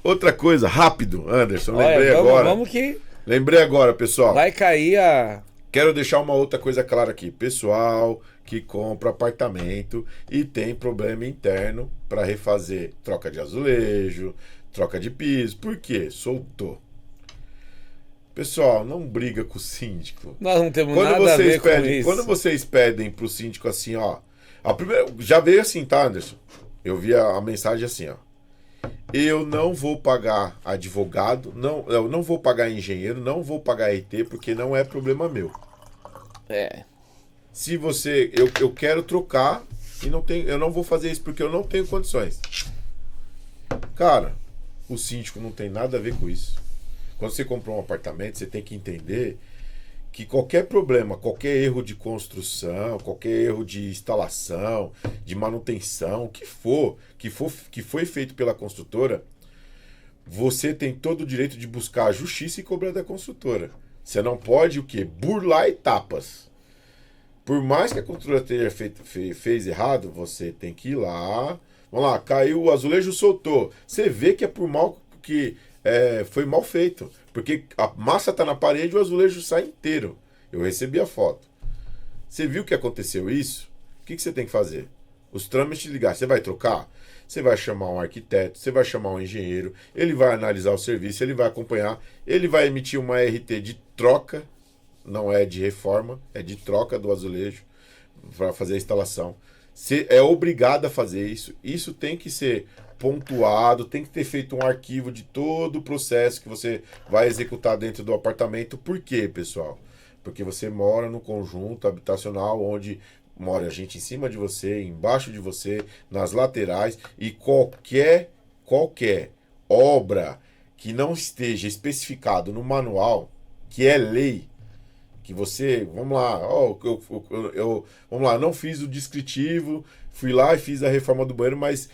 Outra coisa, rápido, Anderson, Olha, lembrei agora. Vamos que... Lembrei agora, pessoal. Vai cair Quero deixar uma outra coisa clara aqui. Pessoal que compra apartamento e tem problema interno para refazer troca de azulejo, troca de piso. Por quê? Soltou. Pessoal, não briga com o síndico. Nós não temos nada a ver com isso. Quando vocês pedem pro síndico assim, ó... A primeira, já veio assim, tá, Anderson? Eu vi a mensagem assim, ó. Eu não vou pagar advogado, eu não vou pagar engenheiro, não vou pagar RT, porque não é problema meu. Se você... Eu quero trocar e eu não vou fazer isso porque eu não tenho condições. Cara, o síndico não tem nada a ver com isso. Quando você comprou um apartamento, você tem que entender que qualquer problema, qualquer erro de construção, qualquer erro de instalação, de manutenção, que foi feito pela construtora, você tem todo o direito de buscar a justiça e cobrar da construtora. Você não pode o quê? Burlar etapas. Por mais que a construtora tenha fez errado, você tem que ir lá. Vamos lá, caiu o azulejo, soltou. Você vê que é por mal que foi mal feito. Porque a massa está na parede e o azulejo sai inteiro. Eu recebi a foto. Você viu que aconteceu isso? O que você tem que fazer? Os trâmites de ligar. Você vai trocar? Você vai chamar um arquiteto, você vai chamar um engenheiro, ele vai analisar o serviço, ele vai acompanhar, ele vai emitir uma RT de troca, não é de reforma, é de troca do azulejo para fazer a instalação. Você é obrigado a fazer isso. Isso tem que ser pontuado, tem que ter feito um arquivo de todo o processo que você vai executar dentro do apartamento. Por quê, pessoal? Porque você mora no conjunto habitacional onde mora gente em cima de você, embaixo de você, nas laterais, e qualquer obra que não esteja especificado no manual, que é lei, que você, vamos lá, vamos lá, não fiz o descritivo, fui lá e fiz a reforma do banheiro, mas,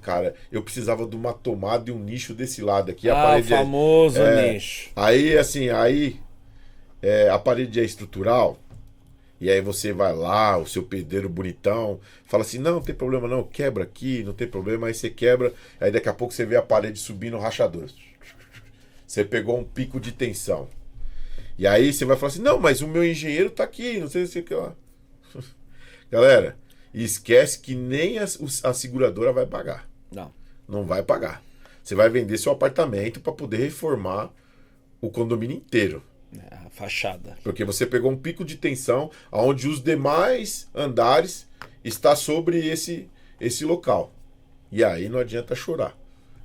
cara, eu precisava de uma tomada e um nicho desse lado aqui. A parede o famoso nicho. Aí, assim, a parede é estrutural, e aí você vai lá, o seu pedreiro bonitão, fala assim, não tem problema não, quebra aqui, não tem problema, aí você quebra, aí daqui a pouco você vê a parede subindo rachador. Você pegou um pico de tensão. E aí você vai falar assim, não, mas o meu engenheiro tá aqui, não sei o que lá. Galera, esquece que nem a seguradora vai pagar. Não vai pagar. Você vai vender seu apartamento para poder reformar o condomínio inteiro. A fachada. Porque você pegou um pico de tensão onde os demais andares está sobre esse local. E aí não adianta chorar.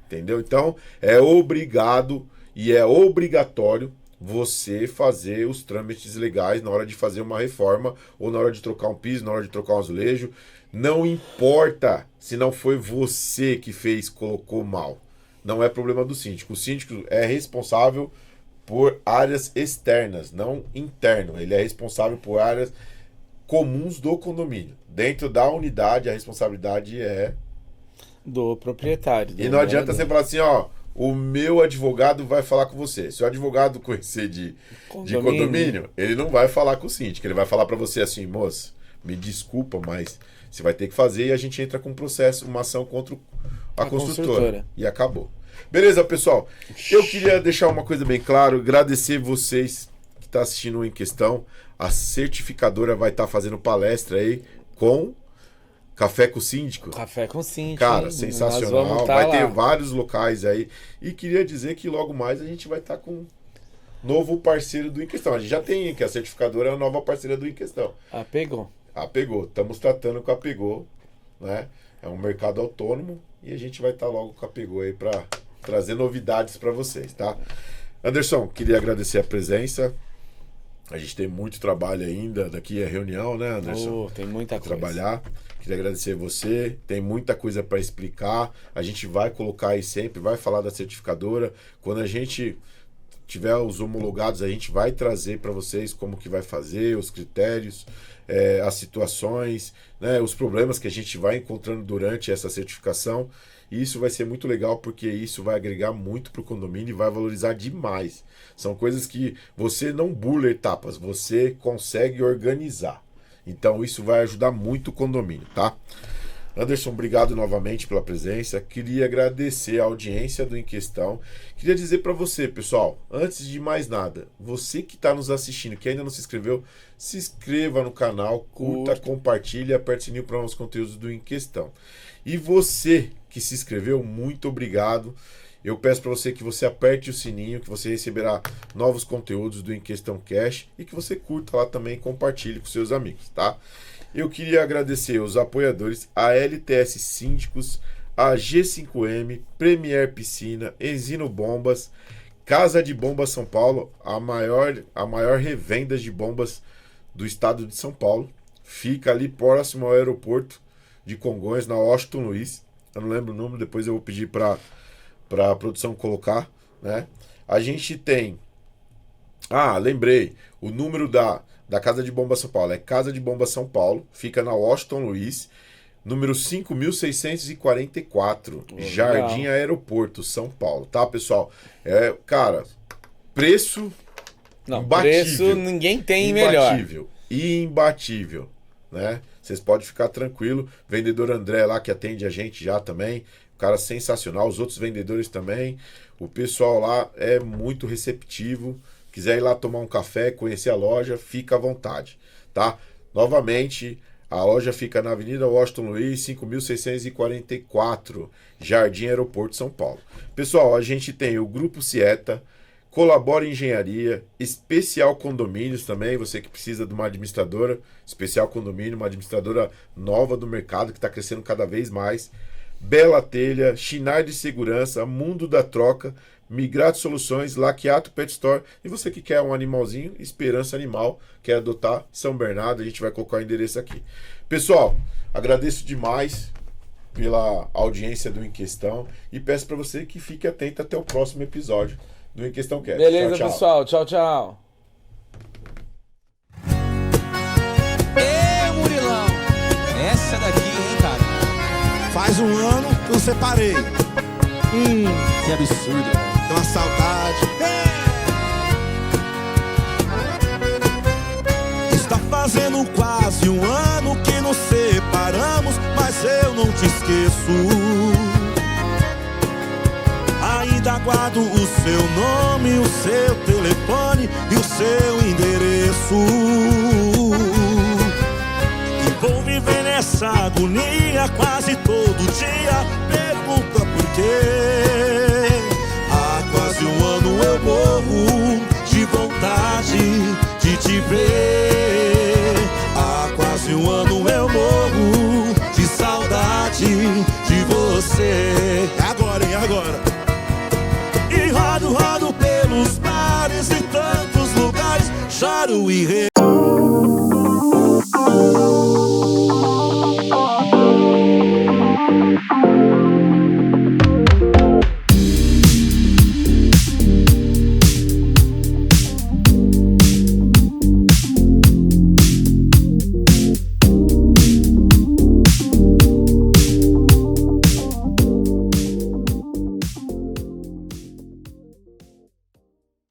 Entendeu? Então, é obrigado e é obrigatório você fazer os trâmites legais na hora de fazer uma reforma ou na hora de trocar um piso, na hora de trocar um azulejo. Não importa se não foi você que colocou mal. Não é problema do síndico. O síndico é responsável por áreas externas, não interno. Ele é responsável por áreas comuns do condomínio. Dentro da unidade, a responsabilidade é do proprietário. E não adianta você falar assim, o meu advogado vai falar com você. Se o advogado conhecer de condomínio, ele não vai falar com o síndico. Ele vai falar para você assim, moça, me desculpa, mas você vai ter que fazer, e a gente entra com um processo, uma ação contra a construtora. E acabou. Beleza, pessoal? Eu queria deixar uma coisa bem clara, agradecer vocês que estão assistindo Em Questão. A certificadora vai estar fazendo palestra aí com Café com o Síndico. Café com o Síndico. Cara, sensacional. Vai ter vários locais aí. E queria dizer que logo mais a gente vai estar com um novo parceiro do Em Questão. A gente já tem, que a certificadora é a nova parceira do Em Questão. Apegou. Estamos tratando com a Apegou, né? É um mercado autônomo e a gente vai estar logo com a Apegou aí para trazer novidades para vocês, tá? Anderson, queria agradecer a presença. A gente tem muito trabalho ainda. Daqui é reunião, né, Anderson? Tem muita coisa. Trabalhar. Queria agradecer você. Tem muita coisa para explicar. A gente vai colocar aí sempre, vai falar da certificadora. Quando a gente tiver os homologados, a gente vai trazer para vocês como que vai fazer, os critérios, as situações, né, os problemas que a gente vai encontrando durante essa certificação. E isso vai ser muito legal, porque isso vai agregar muito para o condomínio e vai valorizar demais. São coisas que você não burla etapas, você consegue organizar. Então isso vai ajudar muito o condomínio, tá? Anderson, obrigado novamente pela presença. Queria agradecer a audiência do Em Questão. Queria dizer para você, pessoal, antes de mais nada, você que está nos assistindo, que ainda não se inscreveu, se inscreva no canal, curta, compartilhe e aperte o sininho para novos conteúdos do Em Questão. E você que se inscreveu, muito obrigado. Eu peço para você que você aperte o sininho, que você receberá novos conteúdos do Em Questão Cash e que você curta lá também e compartilhe com seus amigos, tá? Eu queria agradecer os apoiadores, a LTS Síndicos, a G5M, Premier Piscina, Enzino Bombas, Casa de Bombas São Paulo, a maior revenda de bombas do estado de São Paulo. Fica ali próximo ao aeroporto de Congonhas, na Washington Luiz. Eu não lembro o número, depois eu vou pedir para a produção colocar, né? A gente tem... lembrei, o número da Casa de Bomba São Paulo é Casa de Bomba São Paulo, fica na Washington Luiz, número 5.644, Jardim Aeroporto, São Paulo, tá, pessoal? Cara, preço imbatível. Preço ninguém tem imbatível, melhor. Imbatível, né? Vocês podem ficar tranquilo. Vendedor André lá que atende a gente já também, cara sensacional, os outros vendedores também. O pessoal lá é muito receptivo. Quiser ir lá tomar um café, conhecer a loja, fica à vontade, tá? Novamente, a loja fica na Avenida Washington Luiz, 5.644, Jardim Aeroporto, São Paulo. Pessoal, a gente tem o Grupo Sieta, Colabora Engenharia, Especial Condomínios também, você que precisa de uma administradora, Especial Condomínio, uma administradora nova do mercado que está crescendo cada vez mais. Bela Telha, Schneider Segurança, Mundo da Troca, Migrato Soluções, Laquiato Pet Store. E você que quer um animalzinho, Esperança Animal, quer adotar São Bernardo, a gente vai colocar o endereço aqui. Pessoal, agradeço demais pela audiência do Em Questão e peço para você que fique atento até o próximo episódio do Em Questão Cast. Beleza, tchau, tchau. pessoal. Tchau, tchau. Ê, Murilão, essa daqui, hein, cara? Faz um ano que eu separei. Que absurdo, velho. Tem uma saudade. Está fazendo quase um ano que nos separamos, mas eu não te esqueço. Ainda guardo o seu nome, o seu telefone e o seu endereço. E vou viver nessa agonia quase todo dia. Pergunta por quê?